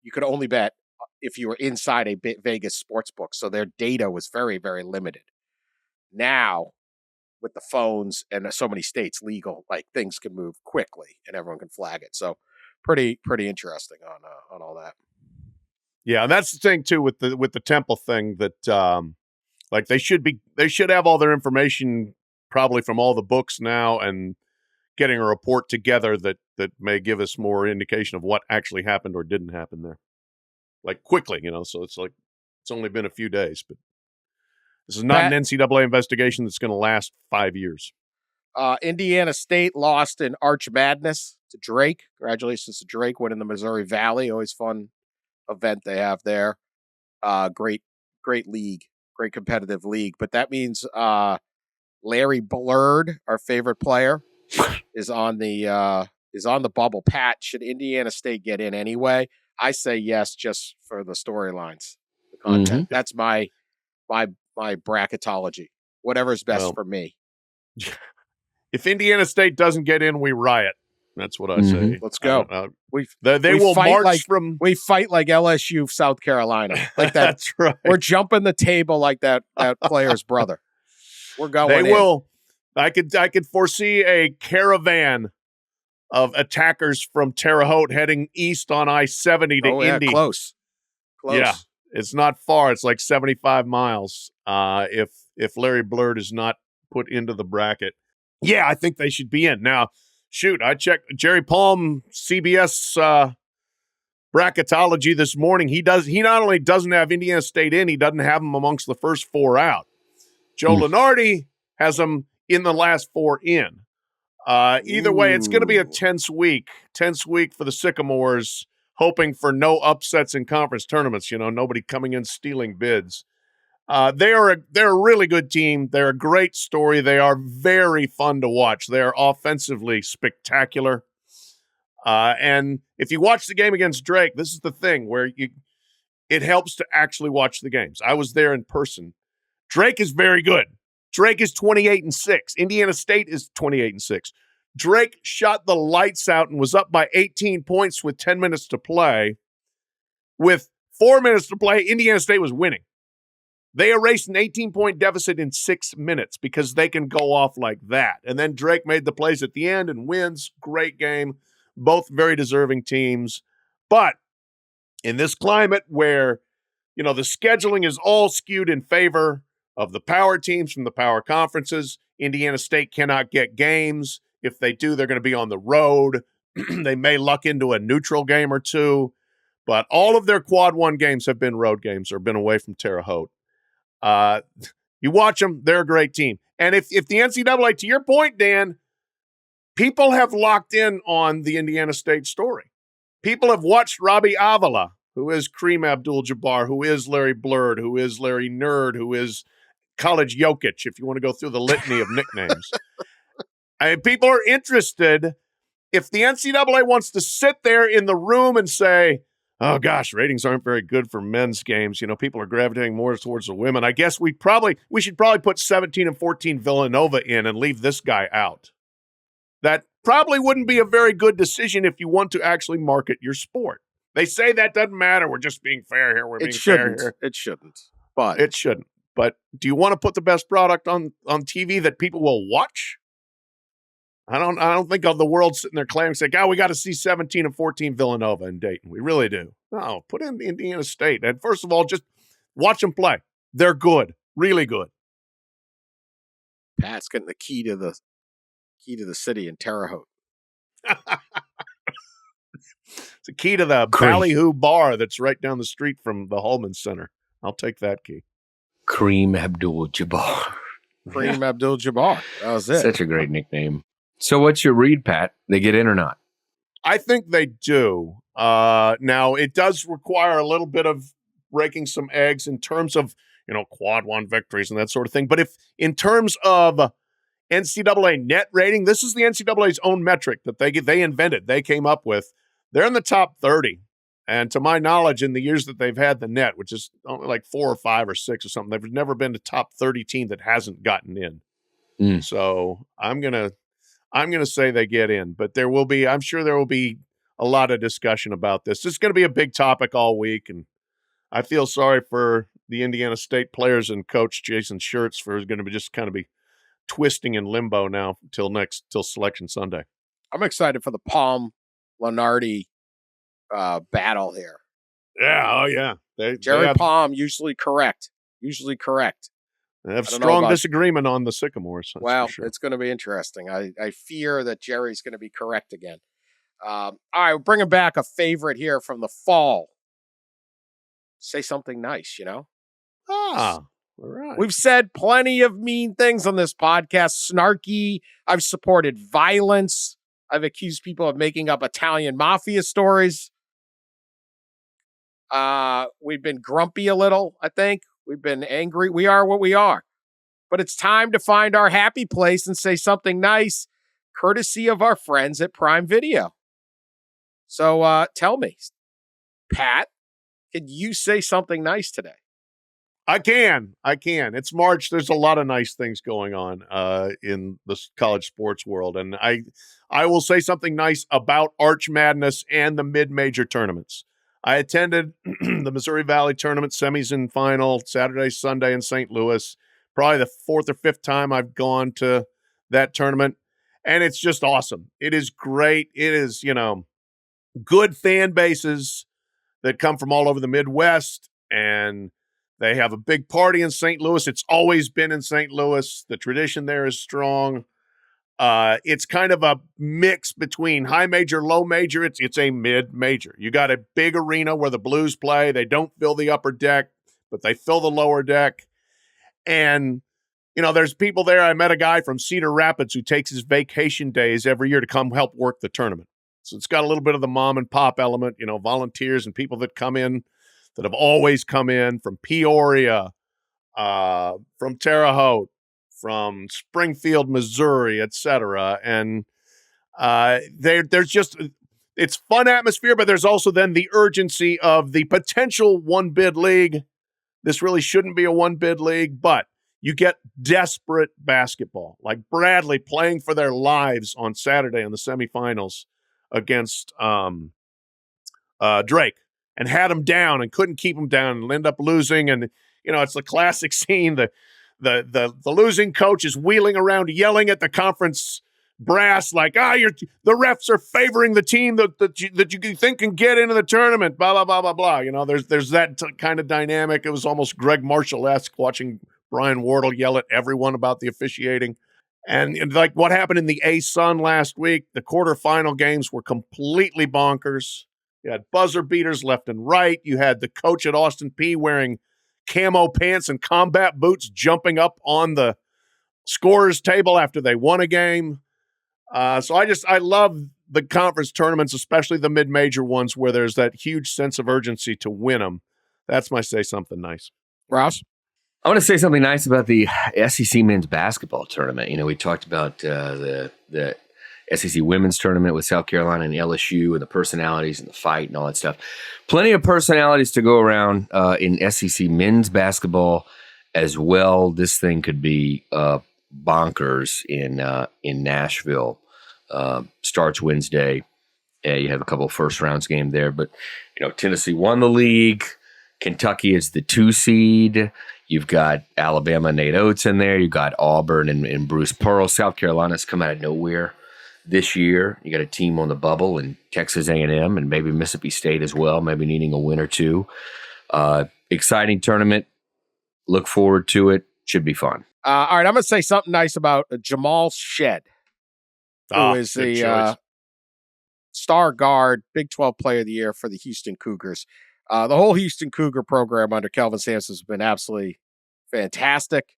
you could only bet if you were inside a Vegas sports book. So their data was very, very limited. Now, with the phones and so many states legal, like, things can move quickly and everyone can flag it. So pretty interesting on all that. Yeah, and that's the thing too with the Temple thing, that like they should have all their information probably from all the books now, and getting a report together that may give us more indication of what actually happened or didn't happen there, like, quickly, So it's like, it's only been a few days, but this is not an NCAA investigation that's going to last 5 years. Indiana State lost in Arch Madness to Drake. Congratulations to Drake winning the Missouri Valley. Always fun event they have there. Great league, great competitive league. But that means Larry Blurd, our favorite player, is on the bubble. Pat, should Indiana State get in anyway? I say yes, just for the storylines, the content. Mm-hmm. That's my bracketology. Whatever's best for me. If Indiana State doesn't get in, we riot. That's what I say. Let's go. They will march from. We fight like LSU, South Carolina, like that. That's right. We're jumping the table like that player's brother. We're going. They will. I could foresee a caravan of attackers from Terre Haute heading east on I-70 to Indy. Close. Yeah, it's not far. It's like 75 miles. If Larry Blurd is not put into the bracket, yeah, I think they should be in. Now, shoot, I checked Jerry Palm, CBS bracketology this morning. He not only doesn't have Indiana State in, he doesn't have them amongst the first 4 out. Joe Lunardi has them in the last 4 in. Either way, it's going to be a tense week for the Sycamores, hoping for no upsets in conference tournaments. Nobody coming in stealing bids. They're a really good team. They're a great story. They are very fun to watch. They are offensively spectacular. And if you watch the game against Drake, this is the thing where it helps to actually watch the games. I was there in person. Drake is very good. Drake is 28-6. Indiana State is 28-6. Drake shot the lights out and was up by 18 points with 10 minutes to play. With 4 minutes to play, Indiana State was winning. They erased an 18-point deficit in 6 minutes because they can go off like that. And then Drake made the plays at the end and wins. Great game. Both very deserving teams. But in this climate where, the scheduling is all skewed in favor of the power teams from the power conferences, Indiana State cannot get games. If they do, they're going to be on the road. They may luck into a neutral game or two. But all of their Quad 1 games have been road games or been away from Terre Haute. You watch them, they're a great team. And if the NCAA, to your point, Dan, people have locked in on the Indiana State story. People have watched Robbia, Avila, who is Kareem Abdul-Jabbar, who is Larry Blurd, who is Larry Nerd, who is College Jokic, if you want to go through the litany of nicknames. People are interested. If the NCAA wants to sit there in the room and say, oh, gosh, ratings aren't very good for men's games. People are gravitating more towards the women. I guess we should probably put 17 and 14 Villanova in and leave this guy out. That probably wouldn't be a very good decision if you want to actually market your sport. They say that doesn't matter. We're just being fair here. We're being fair here. It shouldn't. But it shouldn't. But do you want to put the best product on TV that people will watch? I don't think of the world sitting there claiming, say, we got to see 17 and 14 Villanova in Dayton. We really do. No, put in Indiana State. And first of all, just watch them play. They're good, really good. Pat's getting the key to the city in Terre Haute. It's a key to the Ballyhoo bar that's right down the street from the Holman Center. I'll take that key. Kareem Abdul-Jabbar. Kareem Abdul-Jabbar. That was it. Such a great nickname. So what's your read, Pat? They get in or not? I think they do. Now, it does require a little bit of breaking some eggs in terms of, quad one victories and that sort of thing. But if in terms of NCAA net rating, this is the NCAA's own metric that they invented. They came up with. They're in the top 30. And to my knowledge, in the years that they've had the net, which is only like 4 or 5 or 6 or something, they've never been a top 30 team that hasn't gotten in. So I'm gonna say they get in, but I'm sure there will be a lot of discussion about this. It's going to be a big topic all week, and I feel sorry for the Indiana State players and coach Jason Schertz for going to be just kind of be twisting in limbo now till Selection Sunday. I'm excited for the Palm Lenardi battle here. Yeah, oh yeah. Jerry Palm usually correct. They have strong disagreement on the Sycamores. Well, sure. It's going to be interesting. I fear that Jerry's going to be correct again. All right, we're bringing back a favorite here from the fall. Say something nice, all right. We've said plenty of mean things on this podcast. Snarky. I've supported violence. I've accused people of making up Italian Mafia stories. We've been grumpy a little, I think. We've been angry. We are what we are. But it's time to find our happy place and say something nice, courtesy of our friends at Prime Video. So tell me, Pat, can you say something nice today? I can. It's March. There's a lot of nice things going on in the college sports world. And I will say something nice about Arch Madness and the mid-major tournaments. I attended the Missouri Valley Tournament semis and final Saturday, Sunday in St. Louis. Probably the 4th or 5th time I've gone to that tournament. And it's just awesome. It is great. It is, good fan bases that come from all over the Midwest. And they have a big party in St. Louis. It's always been in St. Louis. The tradition there is strong. It's kind of a mix between high major, low major. It's a mid-major. You got a big arena where the Blues play. They don't fill the upper deck, but they fill the lower deck. And, there's people there. I met a guy from Cedar Rapids who takes his vacation days every year to come help work the tournament. So it's got a little bit of the mom and pop element, volunteers and people that come in that have always come in from Peoria, from Terre Haute, from Springfield, Missouri, etc. And there's just, it's fun atmosphere, but there's also then the urgency of the potential one-bid league. This really shouldn't be a one-bid league, but you get desperate basketball, like Bradley playing for their lives on Saturday in the semifinals against Drake, and had him down and couldn't keep him down and end up losing. And, it's the classic scene. The losing coach is wheeling around yelling at the conference brass like, the refs are favoring the team that you think can get into the tournament, blah, blah, blah, blah, blah. There's that kind of dynamic. It was almost Greg Marshall-esque watching Brian Wardle yell at everyone about the officiating. And like what happened in the A-Sun last week, the quarterfinal games were completely bonkers. You had buzzer beaters left and right. You had the coach at Austin Peay wearing camo pants and combat boots jumping up on the scorer's table after they won a game. So I love the conference tournaments, especially the mid-major ones where there's that huge sense of urgency to win them. That's my say something nice. Ross? I want to say something nice about the SEC men's basketball tournament. We talked about the SEC women's tournament with South Carolina and LSU and the personalities and the fight and all that stuff. Plenty of personalities to go around in SEC men's basketball as well. This thing could be bonkers in Nashville. Starts Wednesday. You have a couple of first rounds game there, but Tennessee won the league. Kentucky is the 2 seed. You've got Alabama, Nate Oates in there. You've got Auburn and Bruce Pearl. South Carolina's come out of nowhere this year. You got a team on the bubble, and Texas A&M and maybe Mississippi State as well, maybe needing a win or two. Exciting tournament. Look forward to it. Should be fun. All right, I'm going to say something nice about Jamal Shed, who is the star guard, Big 12 Player of the Year for the Houston Cougars. The whole Houston Cougar program under Kelvin Sampson has been absolutely fantastic.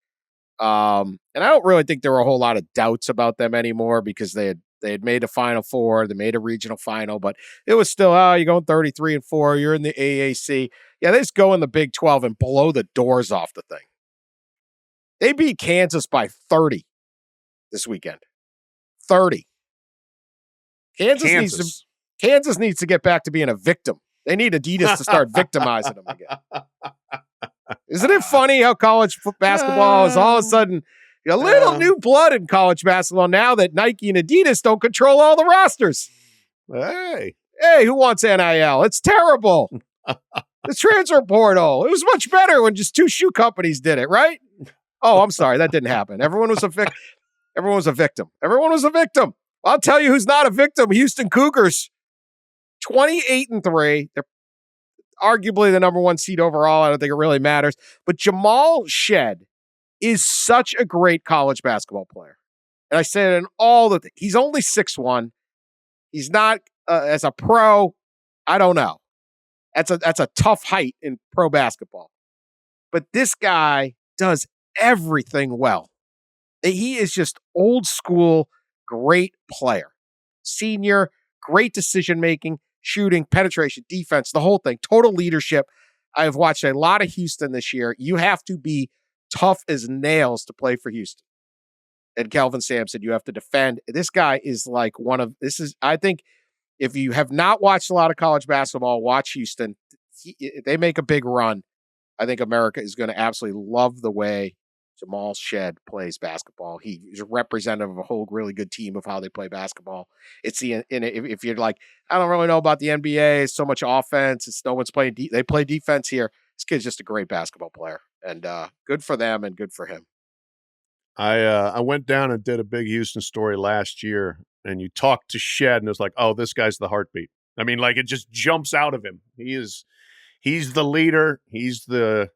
And I don't really think there were a whole lot of doubts about them anymore because they had made a Final Four, they made a regional final, but it was still, you're going 33-4, you're in the AAC. Yeah, they just go in the Big 12 and blow the doors off the thing. They beat Kansas by 30 this weekend. 30. Kansas needs to get back to being a victim. They need Adidas to start victimizing them again. Isn't it funny how college basketball is all of a sudden a little new blood in college basketball now that Nike and Adidas don't control all the rosters? Hey, who wants NIL? It's terrible. The transfer portal. It was much better when just two shoe companies did it, right? Oh, I'm sorry. That didn't happen. Everyone was a victim. Everyone was a victim. I'll tell you who's not a victim. Houston Cougars, 28-3. They're arguably the number one seed overall. I don't think it really matters. But Jamal Shed is such a great college basketball player. And I say it in all the things. He's only 6'1". He's not, as a pro, I don't know. That's a tough height in pro basketball. But this guy does everything well. He is just old school, great player. Senior, great decision-making, shooting, penetration, defense, the whole thing, total leadership. I've watched a lot of Houston this year. You have to be tough as nails to play for Houston. And Kelvin Sampson, you have to defend. This guy is like I think if you have not watched a lot of college basketball, watch Houston. They make a big run. I think America is going to absolutely love the way Jamal Shed plays basketball. He is a representative of a whole really good team of how they play basketball. If you're like, I don't really know about the NBA, it's so much offense. No one's playing. They play defense here. This kid's just a great basketball player, and good for them and good for him. I went down and did a big Houston story last year, and you talked to Shed, and it was like, oh, this guy's the heartbeat. I mean, like it just jumps out of him. He's the leader. He's the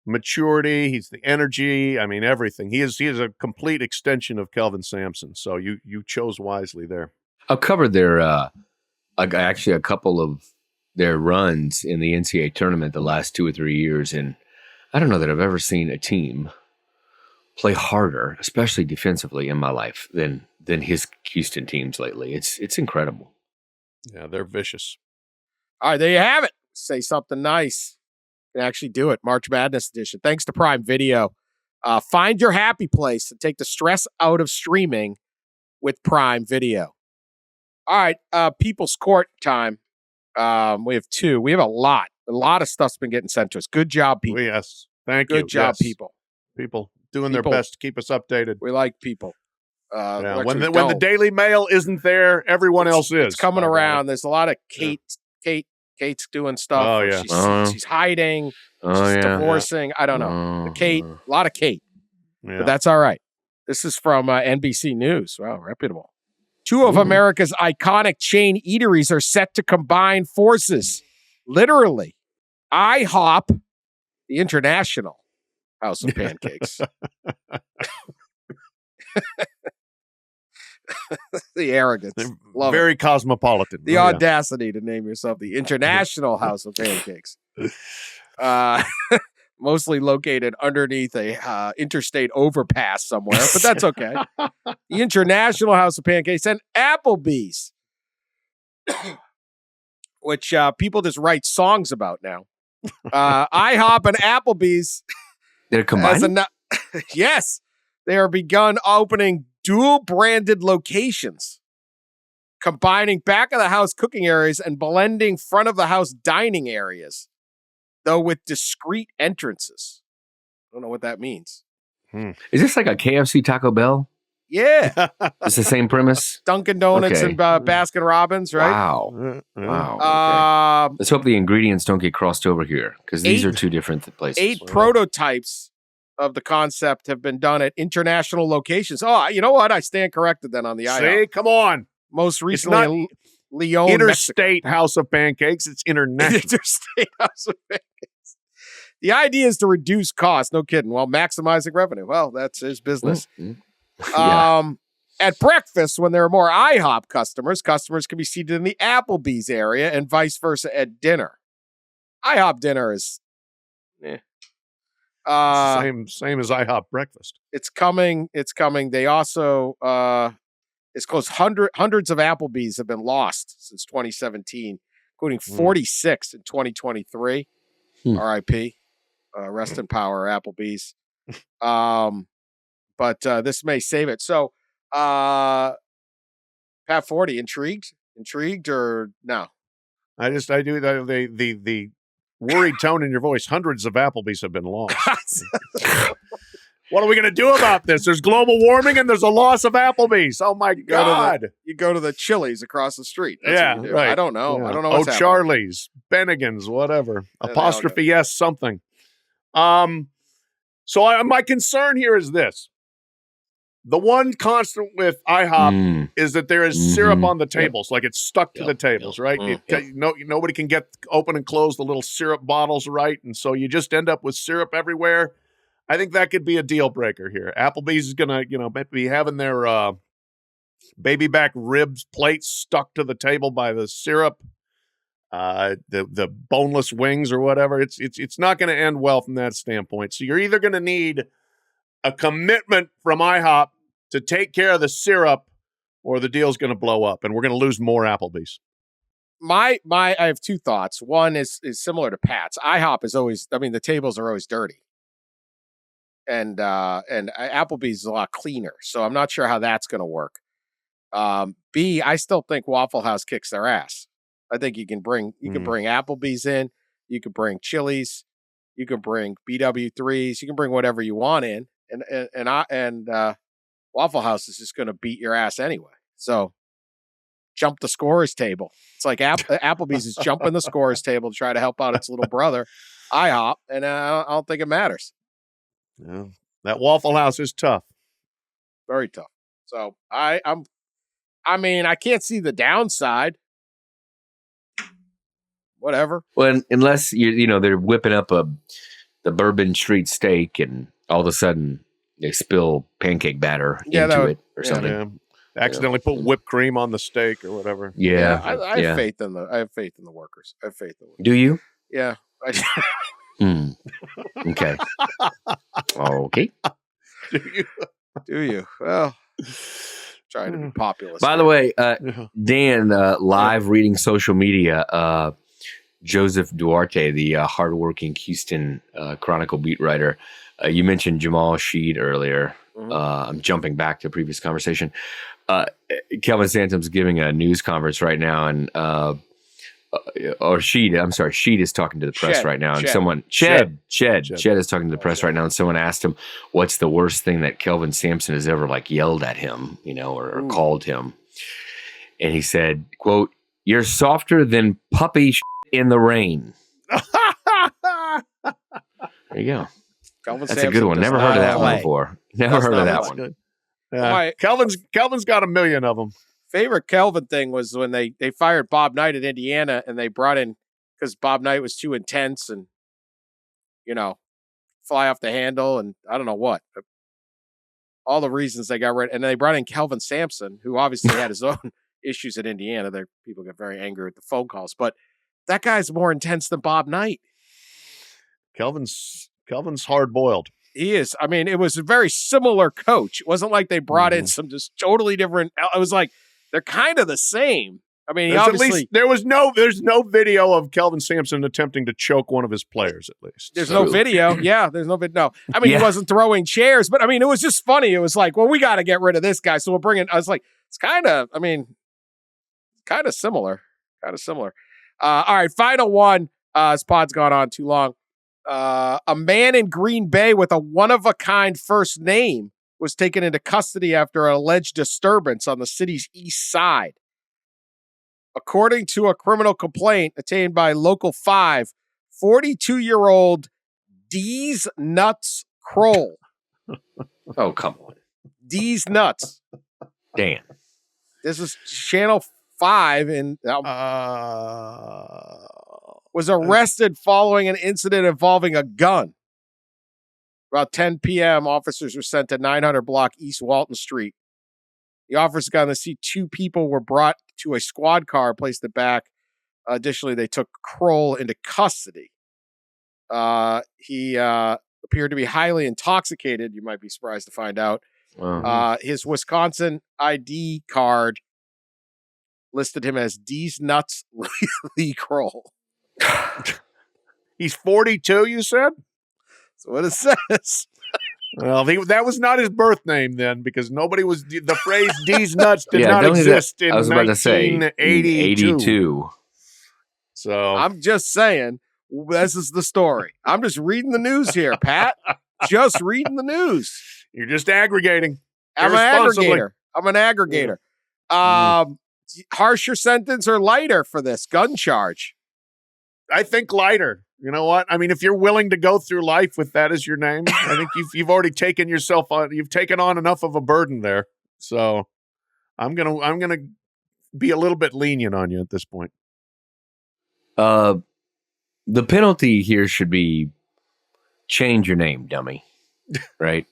maturity. He's the energy. I mean, everything. He is a complete extension of Kelvin Sampson. So you chose wisely there. I've covered their actually a couple of their runs in the NCAA tournament the last 2 or 3 years, and I don't know that I've ever seen a team play harder, especially defensively, in my life than his Houston teams lately. It's incredible. Yeah, they're vicious. All right, there you have it. Say something nice. You can actually do it. March Madness edition. Thanks to Prime Video. Find your happy place and take the stress out of streaming with Prime Video. All right, People's Court time. We have 2. We have a lot. A lot of stuff's been getting sent to us. Good job, people. Yes. Thank you. Good job, people. People doing their best to keep us updated. We like people. When the Daily Mail isn't there, everyone else is. It's coming around. There's a lot of Kate's doing stuff. Oh, yeah. She's hiding. She's divorcing. I don't know. A lot of Kate. Yeah. But that's all right. This is from NBC News. Wow, reputable. 2 of America's iconic chain eateries are set to combine forces. Literally. IHOP, the International House of Pancakes. The arrogance. Very cosmopolitan. The audacity to name yourself the International House of Pancakes. Mostly located underneath a interstate overpass somewhere, but that's okay. The International House of Pancakes and Applebees, which people just write songs about now. IHOP and Applebees. They're combined? Yes. They are begun opening dual-branded locations, combining back-of-the-house cooking areas and blending front-of-the-house dining areas, though with discrete entrances. I don't know what that means. Is this like a KFC Taco Bell? Yeah. It's the same premise? Dunkin' Donuts and Baskin Robbins, right? Wow. Okay. Let's hope the ingredients don't get crossed over here, because these are 2 different places. 8 prototypes of the concept have been done at international locations. Oh, you know what? I stand corrected then on the IHOP. See, come on. Most recently, Lyon, Interstate House of Pancakes. It's international. Interstate House of Pancakes. The idea is to reduce costs. No kidding. While maximizing revenue. Well, that's his business. At breakfast, when there are more IHOP customers can be seated in the Applebee's area and vice versa at dinner. IHOP dinner is same as IHOP breakfast. It's coming. They also it's close. Hundreds of Applebee's have been lost since 2017, including 46 in 2023. R.I.P. Rest in power, Applebee's. But this may save it. So, Pat Forde, intrigued or no? I do the worried tone in your voice. Hundreds of Applebee's have been lost. What are we going to do about this? There's global warming and there's a loss of Applebee's. Oh my God! You go to the Chili's across the street. That's what you do. Right. I don't know. Yeah. I don't know. What's Charlie's, Bennigan's, whatever. Yeah, Apostrophe yes, something. So my concern here is this. The one constant with IHOP is that there is syrup on the tables, like it's stuck to the tables, right? Nobody can get open and close the little syrup bottles, right? And so you just end up with syrup everywhere. I think that could be a deal breaker here. Applebee's is gonna, be having their baby back ribs plates stuck to the table by the syrup, the boneless wings or whatever. It's not going to end well from that standpoint. So you're either going to need a commitment from IHOP to take care of the syrup, or the deal's going to blow up, and we're going to lose more Applebee's. I have two thoughts. One is similar to Pat's. IHOP is always, the tables are always dirty, and Applebee's is a lot cleaner. So I'm not sure how that's going to work. B, I still think Waffle House kicks their ass. I think you can bring Applebee's in, you can bring Chili's, you can bring BW3s, you can bring whatever you want in, and Waffle House is just going to beat your ass anyway. So jump the scorer's table. It's like Applebee's is jumping the scorer's table to try to help out its little brother, IHOP, and I don't think it matters. Yeah, that Waffle House is tough, very tough. So I can't see the downside. Whatever. Well, unless they're whipping up the Bourbon Street steak, and all of a sudden they spill pancake batter into it or something. Yeah. Accidentally put whipped cream on the steak or whatever. Yeah, I have faith in the workers. I have faith in them. Do you? Yeah. Okay. Okay. Do you? Well, trying to be populist. By the way, Dan, live reading social media, Joseph Duarte, the hardworking Houston Chronicle beat writer. You mentioned Jamal Sheed earlier. I'm jumping back to a previous conversation. Kelvin Santom's giving a news conference right now, and Sheed is talking to the press right now, and Ched is talking to the press right now, and someone asked him, "What's the worst thing that Kelvin Sampson has ever yelled at him, or called him?" And he said, "Quote, you're softer than puppy in the rain." There you go. That's a good one. Never heard of that one before. Never heard of that one. Good. Yeah. Kelvin's got a million of them. Favorite Kelvin thing was when they fired Bob Knight at Indiana, and they brought in, because Bob Knight was too intense and fly off the handle and I don't know what, all the reasons they got rid, and they brought in Kelvin Sampson, who obviously had his own issues at Indiana. People get very angry with the phone calls, but that guy's more intense than Bob Knight. Kelvin's hard boiled. He is. It was a very similar coach. It wasn't like they brought in some just totally different. It was like they're kind of the same. Obviously, there's no video of Kelvin Sampson attempting to choke one of his players. At least there's no video. Yeah, there's no video. No, he wasn't throwing chairs, but it was just funny. It was like, well, we got to get rid of this guy, so we'll bring in. I was like, it's kind of similar. Kind of similar. All right, final one. This pod's gone on too long. A man in Green Bay with a one-of-a-kind first name was taken into custody after an alleged disturbance on the city's east side. According to a criminal complaint obtained by Local 5, 42-year-old D's Nuts Kroll. Oh, come on. D's Nuts. Dan. This is Channel 5 and was arrested following an incident involving a gun. About 10 p.m., officers were sent to 900 block East Walton Street The officer's gun to see 2 people were brought to a squad car, placed it back. Additionally, they took Kroll into custody. He appeared to be highly intoxicated. You might be surprised to find out. His Wisconsin ID card listed him as D's Nuts Lee Kroll. He's 42, you said? That's what it says. Well, that was not his birth name then, because nobody was the phrase "D's nuts" did not exist in 1982. So I'm just saying, this is the story. I'm just reading the news here, Pat. Just reading the news. You're just aggregating. I'm an aggregator. Harsher sentence or lighter for this gun charge? I think lighter. You know what? I mean, if you're willing to go through life with that as your name, I think you've already taken yourself on. You've taken on enough of a burden there. So I'm gonna be a little bit lenient on you at this point. The penalty here should be change your name, dummy. Right?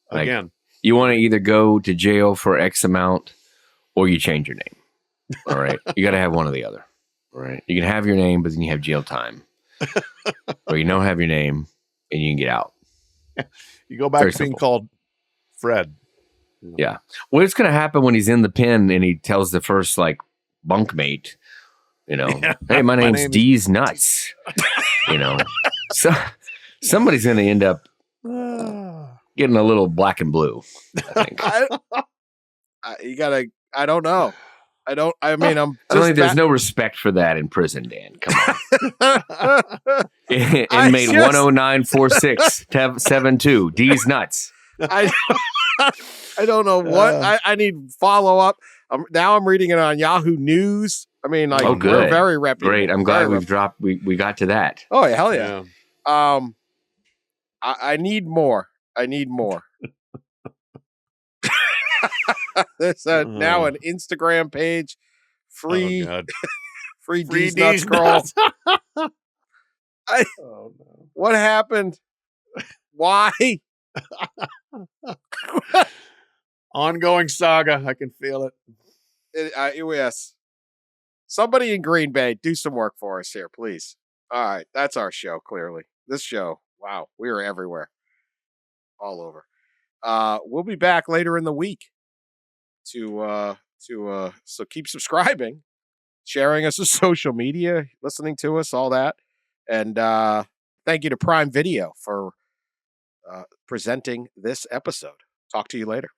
Again, you want to either go to jail for X amount or you change your name. All right. You got to have one or the other. All right. You can have your name, but then you have jail time. Or you don't have your name and you can get out. You go back Very to being simple. called Fred. Yeah. What's going to happen when he's in the pen and he tells the first bunkmate, hey, my name's D's Nuts. So somebody's going to end up getting a little black and blue, I think. I don't know. I mean, there's no respect for that in prison, Dan. Come on. Inmate 1094672. D's Nuts. I don't know what. I need follow up. Now I'm reading it on Yahoo News. I mean, good. We're very reputable. Great. I'm glad we got to that. Oh, yeah, hell yeah. I need more. There's now an Instagram page. Free D's Nuts Kroll. What happened? Why? Ongoing saga. I can feel it. Yes. Somebody in Green Bay, do some work for us here, please. All right. That's our show, clearly. This show. Wow. We are everywhere. All over. We'll be back later in the week so keep subscribing, sharing us on social media, listening to us, all that. And thank you to Prime Video for presenting this episode. Talk to you later.